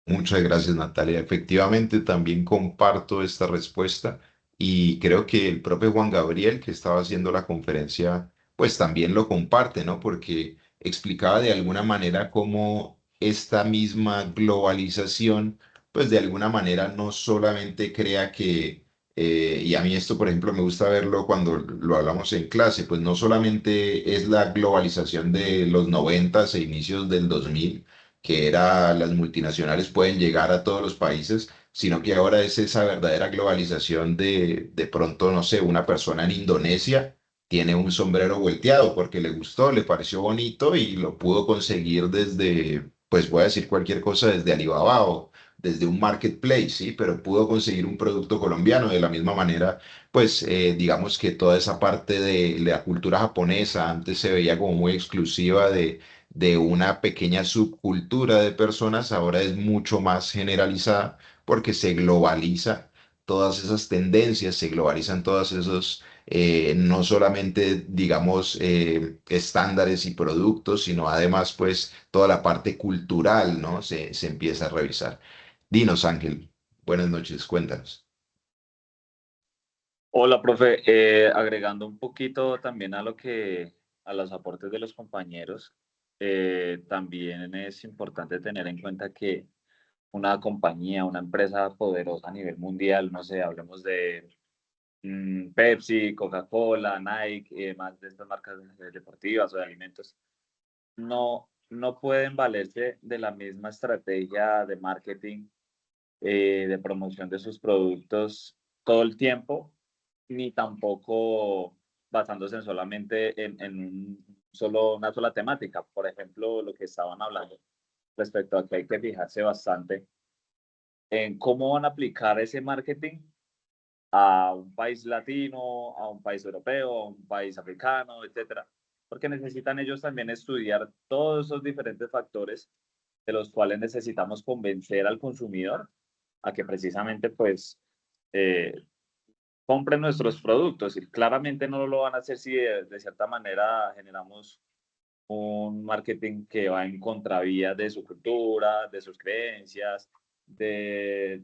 Muchas gracias, Natalia. Efectivamente, también comparto esta respuesta y creo que el propio Juan Gabriel, que estaba haciendo la conferencia, pues también lo comparte, ¿no? Porque explicaba de alguna manera cómo esta misma globalización, pues de alguna manera no solamente crea que, y a mí esto, por ejemplo, me gusta verlo cuando lo hablamos en clase, pues no solamente es la globalización de los 90 e inicios del 2000 que era las multinacionales pueden llegar a todos los países, sino que ahora es esa verdadera globalización de pronto, no sé, una persona en Indonesia tiene un sombrero volteado porque le gustó, le pareció bonito y lo pudo conseguir desde, pues voy a decir cualquier cosa, desde Alibaba o desde un marketplace, ¿sí? Pero pudo conseguir un producto colombiano de la misma manera, pues digamos que toda esa parte de la cultura japonesa antes se veía como muy exclusiva de una pequeña subcultura de personas, ahora es mucho más generalizada porque se globaliza todas esas tendencias, se globalizan todos esos, no solamente, digamos, estándares y productos, sino además, pues, toda la parte cultural, ¿no? Se empieza a revisar. Dinos, Ángel, buenas noches, cuéntanos. Hola, profe. Agregando un poquito también a los aportes de los compañeros, también es importante tener en cuenta que una compañía, una empresa poderosa a nivel mundial, no sé, hablemos de Pepsi, Coca-Cola, Nike y demás de estas marcas deportivas o de alimentos, no pueden valerse de la misma estrategia de marketing, de promoción de sus productos todo el tiempo, ni tampoco basándose en solamente una sola temática. Por ejemplo, lo que estaban hablando respecto a que hay que fijarse bastante en cómo van a aplicar ese marketing a un país latino, a un país europeo, a un país africano, etcétera, porque necesitan ellos también estudiar todos esos diferentes factores de los cuales necesitamos convencer al consumidor a que precisamente pues eh, compren nuestros productos, y claramente no lo van a hacer si de cierta manera generamos un marketing que va en contravía de su cultura, de sus creencias, de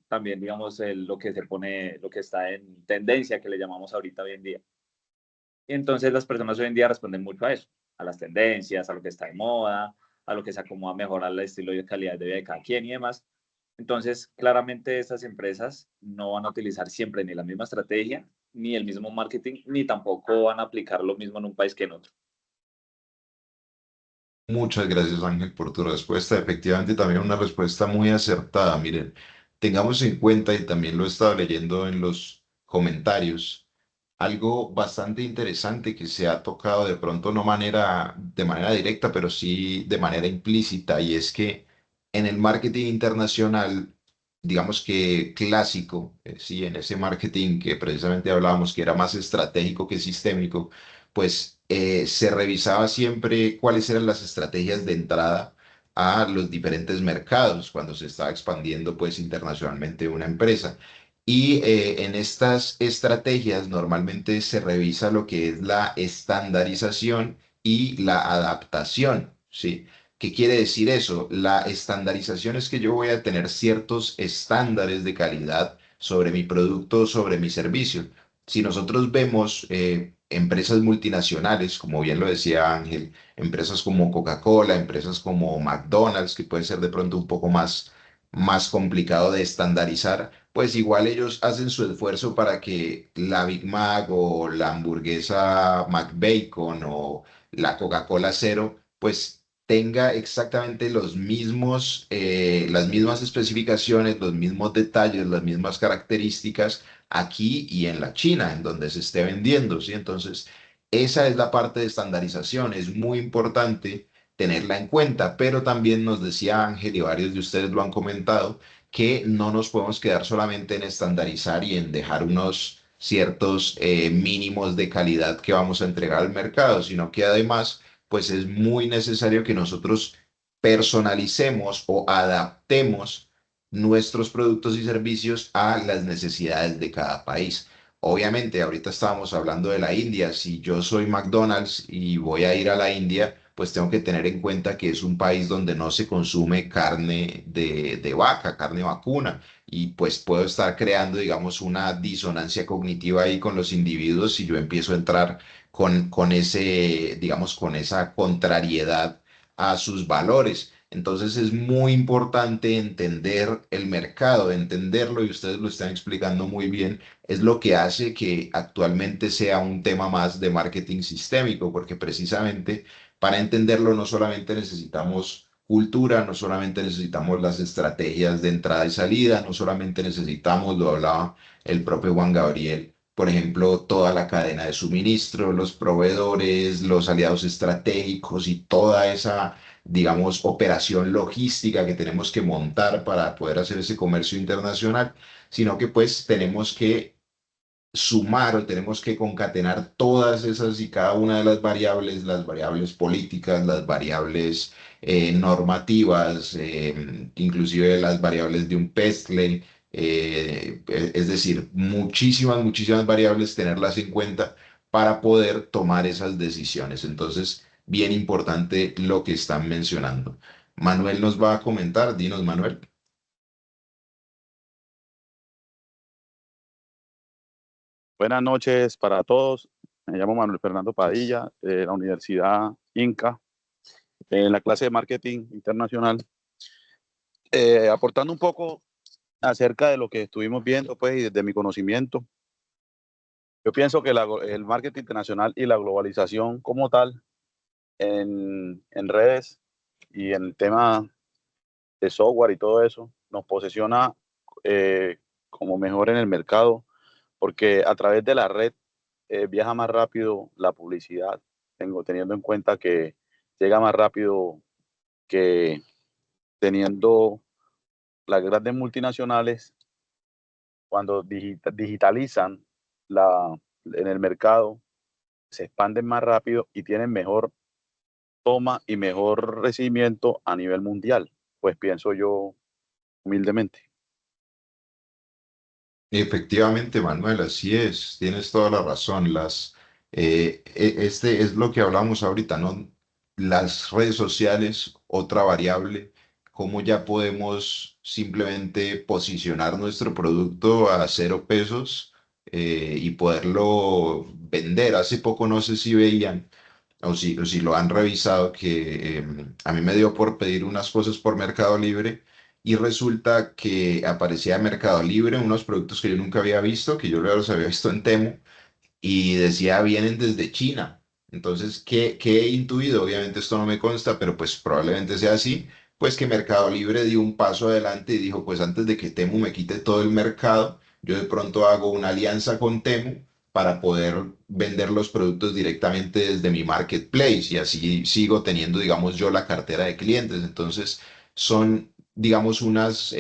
también, digamos, lo que se pone, lo que está en tendencia, que le llamamos ahorita hoy en día. Y entonces las personas hoy en día responden mucho a eso, a las tendencias, a lo que está de moda, a lo que se acomoda mejor al estilo y calidad de vida de cada quien y demás. Entonces, claramente estas empresas no van a utilizar siempre ni la misma estrategia, ni el mismo marketing, ni tampoco van a aplicar lo mismo en un país que en otro. Muchas gracias, Ángel, por tu respuesta. Efectivamente, también una respuesta muy acertada. Miren, tengamos en cuenta, y también lo he estado leyendo en los comentarios, algo bastante interesante que se ha tocado de pronto no de manera directa, pero sí de manera implícita, y es que en el marketing internacional, digamos que clásico, sí, en ese marketing que precisamente hablábamos que era más estratégico que sistémico, pues se revisaba siempre cuáles eran las estrategias de entrada a los diferentes mercados cuando se estaba expandiendo pues internacionalmente una empresa. Y en estas estrategias normalmente se revisa lo que es la estandarización y la adaptación, ¿sí? ¿Qué quiere decir eso? La estandarización es que yo voy a tener ciertos estándares de calidad sobre mi producto, sobre mi servicio. Si nosotros vemos empresas multinacionales, como bien lo decía Ángel, empresas como Coca-Cola, empresas como McDonald's, que puede ser de pronto un poco más complicado de estandarizar, pues igual ellos hacen su esfuerzo para que la Big Mac o la hamburguesa McBacon o la Coca-Cola Cero, pues tenga exactamente las mismas especificaciones, los mismos detalles, las mismas características aquí y en la China, en donde se esté vendiendo, ¿sí? Entonces, esa es la parte de estandarización, es muy importante tenerla en cuenta, pero también nos decía Ángel y varios de ustedes lo han comentado, que no nos podemos quedar solamente en estandarizar y en dejar unos ciertos mínimos de calidad que vamos a entregar al mercado, sino que además, pues es muy necesario que nosotros personalicemos o adaptemos nuestros productos y servicios a las necesidades de cada país. Obviamente, ahorita estábamos hablando de la India. Si yo soy McDonald's y voy a ir a la India, pues tengo que tener en cuenta que es un país donde no se consume carne de vaca, carne vacuna. Y pues puedo estar creando, digamos, una disonancia cognitiva ahí con los individuos si yo empiezo a entrar con ese, digamos, con esa contrariedad a sus valores. Entonces es muy importante entender el mercado, entenderlo, y ustedes lo están explicando muy bien, es lo que hace que actualmente sea un tema más de marketing sistémico, porque precisamente para entenderlo no solamente necesitamos cultura, no solamente necesitamos las estrategias de entrada y salida, no solamente necesitamos, lo hablaba el propio Juan Gabriel, por ejemplo, toda la cadena de suministro, los proveedores, los aliados estratégicos y toda esa, digamos, operación logística que tenemos que montar para poder hacer ese comercio internacional, sino que pues tenemos que sumar o tenemos que concatenar todas esas y cada una de las variables políticas, las variables normativas, inclusive las variables de un PESTLE, es decir, muchísimas variables, tenerlas en cuenta para poder tomar esas decisiones. Entonces, bien importante lo que están mencionando. Manuel nos va a comentar, dinos, Manuel. Buenas noches para todos. Me llamo Manuel Fernando Padilla, de la Universidad Inca, en la clase de Marketing Internacional, aportando un poco acerca de lo que estuvimos viendo, pues, y desde mi conocimiento. Yo pienso que el marketing internacional y la globalización como tal en redes y en el tema de software y todo eso nos posiciona como mejor en el mercado, porque a través de la red viaja más rápido la publicidad, teniendo en cuenta que llega más rápido que teniendo las grandes multinacionales cuando digitalizan en el mercado, se expanden más rápido y tienen mejor toma y mejor recibimiento a nivel mundial, pues pienso yo humildemente. Efectivamente, Manuel, así es, tienes toda la razón. Este es lo que hablamos ahorita, ¿no? Las redes sociales, otra variable, cómo ya podemos simplemente posicionar nuestro producto a 0 pesos y poderlo vender. Hace poco no sé si veían o si lo han revisado, que a mí me dio por pedir unas cosas por Mercado Libre y resulta que aparecía en Mercado Libre unos productos que yo nunca había visto, que yo los había visto en Temu y decía vienen desde China. Entonces, ¿qué he intuido? Obviamente esto no me consta, pero pues probablemente sea así, pues que Mercado Libre dio un paso adelante y dijo, pues antes de que Temu me quite todo el mercado, yo de pronto hago una alianza con Temu para poder vender los productos directamente desde mi marketplace y así sigo teniendo, digamos, yo la cartera de clientes. Entonces, son, digamos, unas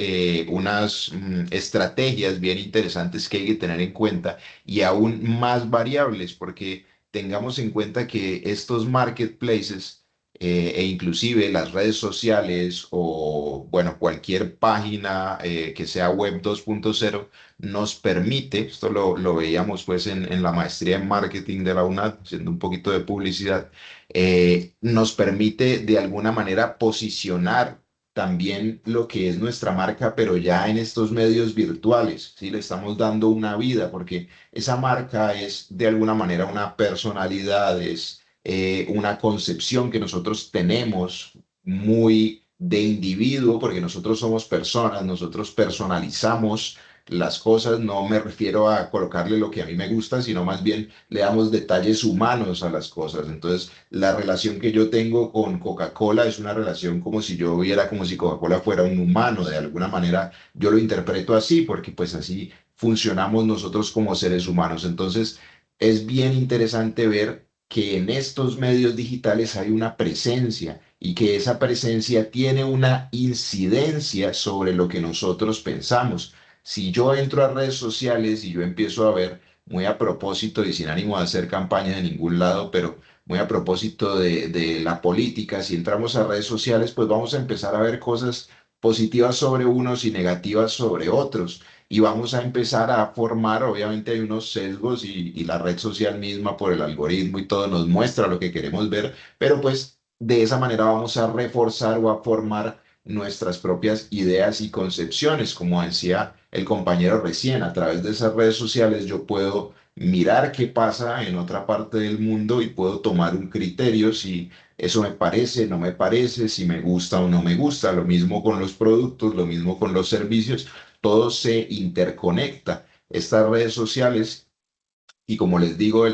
estrategias bien interesantes que hay que tener en cuenta y aún más variables, porque tengamos en cuenta que estos marketplaces e inclusive las redes sociales o, bueno, cualquier página que sea web 2.0 nos permite, esto lo veíamos pues en la maestría en marketing de la UNAD, haciendo un poquito de publicidad, nos permite de alguna manera posicionar también lo que es nuestra marca, pero ya en estos medios virtuales, ¿sí? Le estamos dando una vida, porque esa marca es de alguna manera una personalidad, es una concepción que nosotros tenemos muy de individuo, porque nosotros somos personas, nosotros personalizamos las cosas, no me refiero a colocarle lo que a mí me gusta, sino más bien le damos detalles humanos a las cosas. Entonces, la relación que yo tengo con Coca-Cola es una relación como si yo viera como si Coca-Cola fuera un humano, de alguna manera yo lo interpreto así, porque pues así funcionamos nosotros como seres humanos. Entonces, es bien interesante ver que en estos medios digitales hay una presencia y que esa presencia tiene una incidencia sobre lo que nosotros pensamos. Si yo entro a redes sociales y yo empiezo a ver, muy a propósito y sin ánimo de hacer campaña de ningún lado, pero muy a propósito de la política, si entramos a redes sociales, pues vamos a empezar a ver cosas positivas sobre unos y negativas sobre otros. y vamos a empezar a formar, obviamente hay unos sesgos y la red social misma por el algoritmo y todo nos muestra lo que queremos ver, pero pues de esa manera vamos a reforzar o a formar nuestras propias ideas y concepciones. Como decía el compañero recién, a través de esas redes sociales yo puedo mirar qué pasa en otra parte del mundo y puedo tomar un criterio si eso me parece, no me parece, si me gusta o no me gusta. Lo mismo con los productos, lo mismo con los servicios, todo se interconecta. Estas redes sociales y como les digo,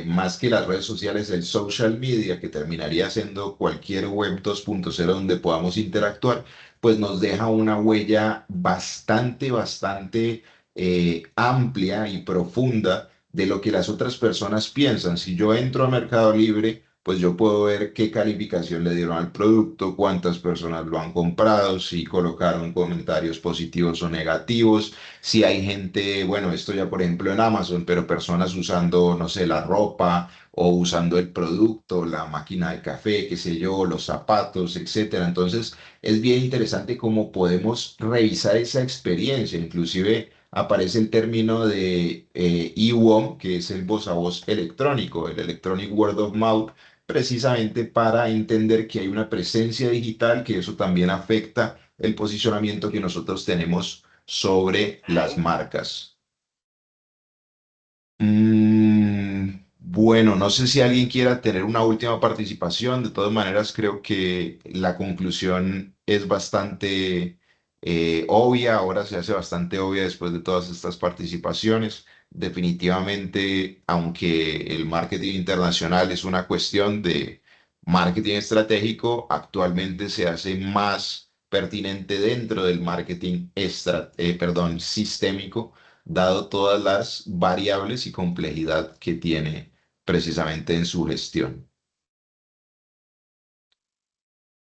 más que las redes sociales, el social media, que terminaría siendo cualquier web 2.0 donde podamos interactuar, pues nos deja una huella bastante amplia y profunda de lo que las otras personas piensan. Si yo entro a Mercado Libre, pues yo puedo ver qué calificación le dieron al producto, cuántas personas lo han comprado, si colocaron comentarios positivos o negativos, si hay gente, bueno, esto ya por ejemplo en Amazon, pero personas usando, no sé, la ropa o usando el producto, la máquina de café, qué sé yo, los zapatos, etcétera. Entonces, es bien interesante cómo podemos revisar esa experiencia. Inclusive aparece el término de EWOM, que es el voz a voz electrónico, el Electronic Word of Mouth, precisamente para entender que hay una presencia digital, que eso también afecta el posicionamiento que nosotros tenemos sobre las marcas. Bueno, no sé si alguien quiera tener una última participación. De todas maneras, creo que la conclusión es bastante obvia. Ahora se hace bastante obvia después de todas estas participaciones. Definitivamente, aunque el marketing internacional es una cuestión de marketing estratégico, actualmente se hace más pertinente dentro del marketing sistémico, dado todas las variables y complejidad que tiene precisamente en su gestión.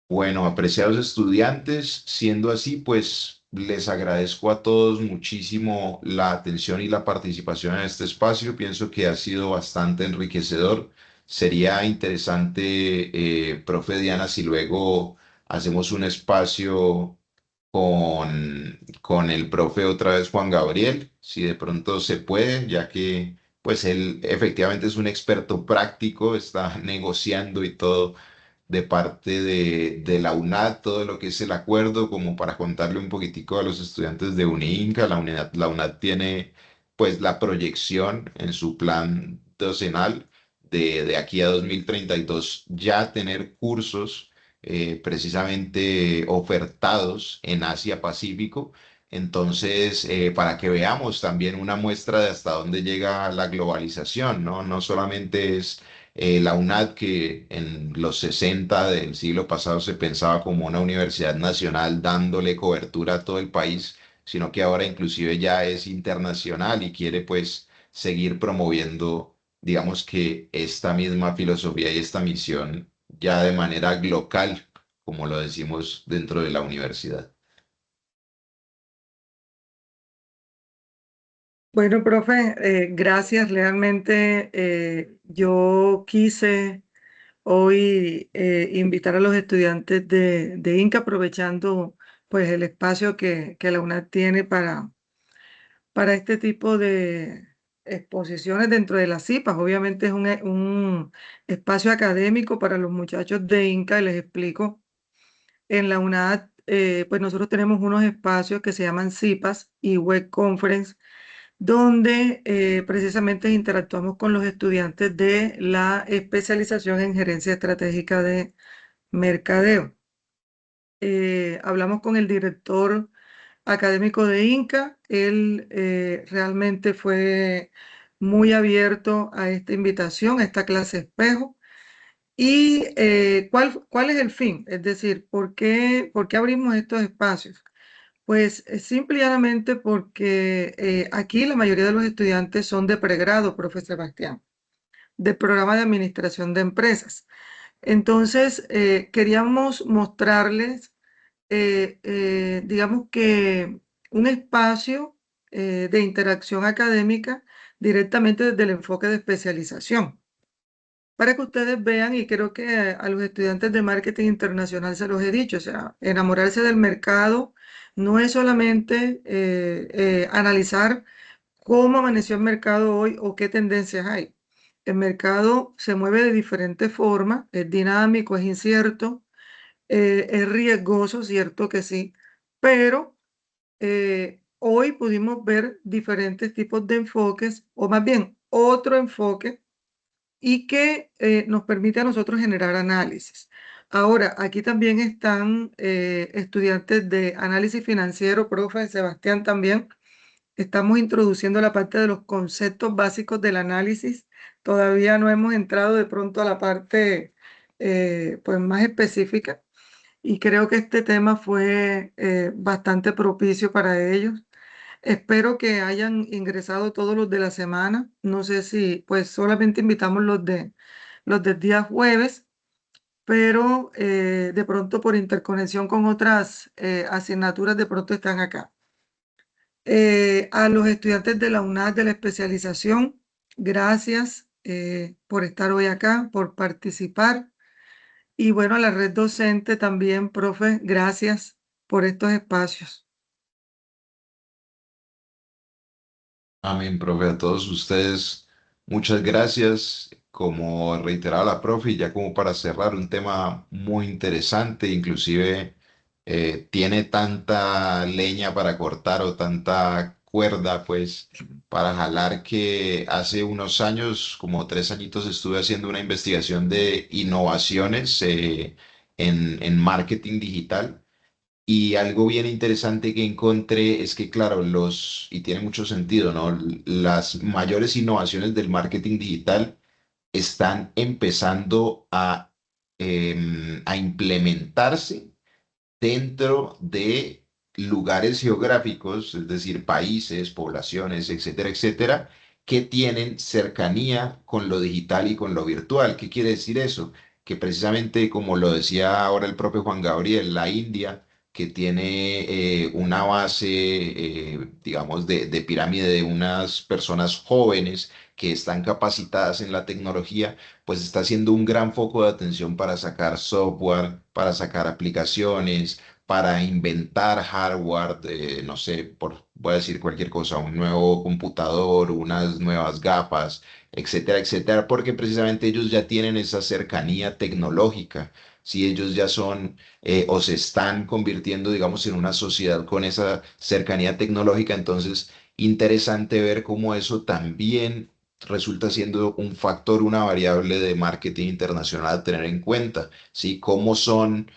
Bueno, apreciados estudiantes, siendo así, pues les agradezco a todos muchísimo la atención y la participación en este espacio. Pienso que ha sido bastante enriquecedor. Sería interesante, profe Diana, si luego hacemos un espacio con el profe otra vez Juan Gabriel, si de pronto se puede, ya que pues él efectivamente es un experto práctico, está negociando y todo de parte de la UNAD, todo lo que es el acuerdo, como para contarle un poquitico a los estudiantes de UNIINCA. La UNAD tiene pues la proyección en su plan docenal de aquí a 2032 ya tener cursos precisamente ofertados en Asia Pacífico. Entonces, para que veamos también una muestra de hasta dónde llega la globalización, ¿no? No solamente es la UNAD, que en los 60 del siglo pasado se pensaba como una universidad nacional dándole cobertura a todo el país, sino que ahora inclusive ya es internacional y quiere pues seguir promoviendo, digamos que esta misma filosofía y esta misión ya de manera local, como lo decimos dentro de la universidad. Bueno, profe, gracias. Realmente yo quise hoy invitar a los estudiantes de INCA, aprovechando pues el espacio que la UNAD tiene para este tipo de exposiciones dentro de las CIPAS. Obviamente es un espacio académico para los muchachos de INCA, y les explico. En la UNAD, pues nosotros tenemos unos espacios que se llaman CIPAS y Web Conference, donde precisamente interactuamos con los estudiantes de la especialización en gerencia estratégica de mercadeo. Hablamos con el director académico de INCA. Él realmente fue muy abierto a esta invitación, a esta clase espejo. ¿Y cuál es el fin? Es decir, ¿por qué abrimos estos espacios? Pues simple y llanamente porque aquí la mayoría de los estudiantes son de pregrado, profe Sebastián, del programa de administración de empresas. Entonces, queríamos mostrarles, digamos que un espacio de interacción académica directamente desde el enfoque de especialización, para que ustedes vean, y creo que a los estudiantes de marketing internacional se los he dicho, o sea, enamorarse del mercado no es solamente analizar cómo amaneció el mercado hoy o qué tendencias hay. El mercado se mueve de diferentes formas, es dinámico, es incierto, es riesgoso, cierto que sí, pero hoy pudimos ver diferentes tipos de enfoques, o más bien otro enfoque, y que nos permite a nosotros generar análisis. Ahora, aquí también están estudiantes de análisis financiero, profe Sebastián también. Estamos introduciendo la parte de los conceptos básicos del análisis. Todavía no hemos entrado de pronto a la parte pues más específica y creo que este tema fue bastante propicio para ellos. Espero que hayan ingresado todos los de la semana. No sé si, pues solamente invitamos los del día jueves, pero de pronto por interconexión con otras asignaturas de pronto están acá. A los estudiantes de la UNAD de la especialización, gracias por estar hoy acá, por participar. Y bueno, a la red docente también, profe, gracias por estos espacios. Amén, profe. A todos ustedes, muchas gracias. Como reiteraba la profe, y ya como para cerrar, un tema muy interesante, inclusive tiene tanta leña para cortar o tanta cuerda, pues, para jalar que hace unos años, como 3 añitos, estuve haciendo una investigación de innovaciones en marketing digital. Y algo bien interesante que encontré es que, claro, y tiene mucho sentido, ¿no? Las mayores innovaciones del marketing digital están empezando a implementarse dentro de lugares geográficos, es decir, países, poblaciones, etcétera, etcétera, que tienen cercanía con lo digital y con lo virtual. ¿Qué quiere decir eso? Que precisamente, como lo decía ahora el propio Juan Gabriel, la India, que tiene una base, digamos, de pirámide de unas personas jóvenes que están capacitadas en la tecnología, pues está haciendo un gran foco de atención para sacar software, para sacar aplicaciones, para inventar hardware, no sé, voy a decir cualquier cosa, un nuevo computador, unas nuevas gafas, etcétera, etcétera, porque precisamente ellos ya tienen esa cercanía tecnológica. Si ellos ya son o se están convirtiendo, digamos, en una sociedad con esa cercanía tecnológica, entonces interesante ver cómo eso también resulta siendo un factor, una variable de marketing internacional a tener en cuenta, ¿sí? Cómo son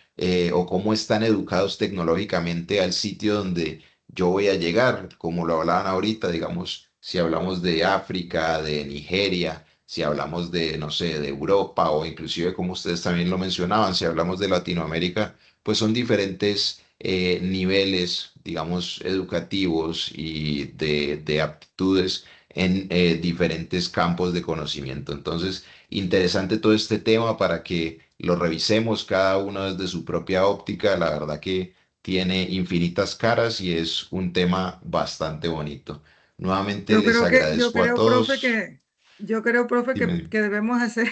o cómo están educados tecnológicamente al sitio donde yo voy a llegar, como lo hablaban ahorita, digamos, si hablamos de África, de Nigeria, si hablamos de, no sé, de Europa o inclusive como ustedes también lo mencionaban, si hablamos de Latinoamérica, pues son diferentes niveles, digamos, educativos y de aptitudes en diferentes campos de conocimiento. Entonces, interesante todo este tema para que lo revisemos cada uno desde su propia óptica. La verdad que tiene infinitas caras y es un tema bastante bonito. Nuevamente les Yo agradezco a creo, profe, todos. que Dime. debemos hacer,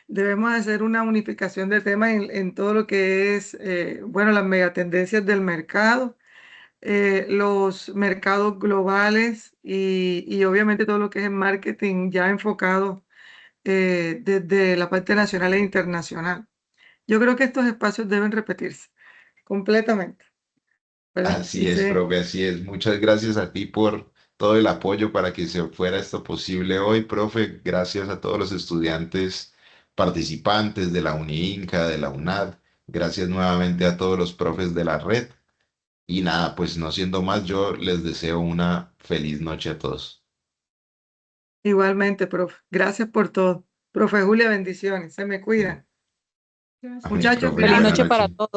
debemos hacer una unificación de temas en todo lo que es, bueno, las megatendencias del mercado, los mercados globales y obviamente todo lo que es el marketing ya enfocado desde la parte nacional e internacional. Yo creo que estos espacios deben repetirse completamente, ¿verdad? Así es, profe, así es. Muchas gracias a ti por todo el apoyo para que se fuera esto posible hoy, profe. Gracias a todos los estudiantes participantes de la UNIINCA, de la UNAD. Gracias nuevamente a todos los profes de la red. Y nada, pues no siendo más, yo les deseo una feliz noche a todos. Igualmente, profe. Gracias por todo. Profe Julia, bendiciones. Se me cuida. Amén, Muchachos, profe. Feliz Buenas noche gracias. para noches. todos.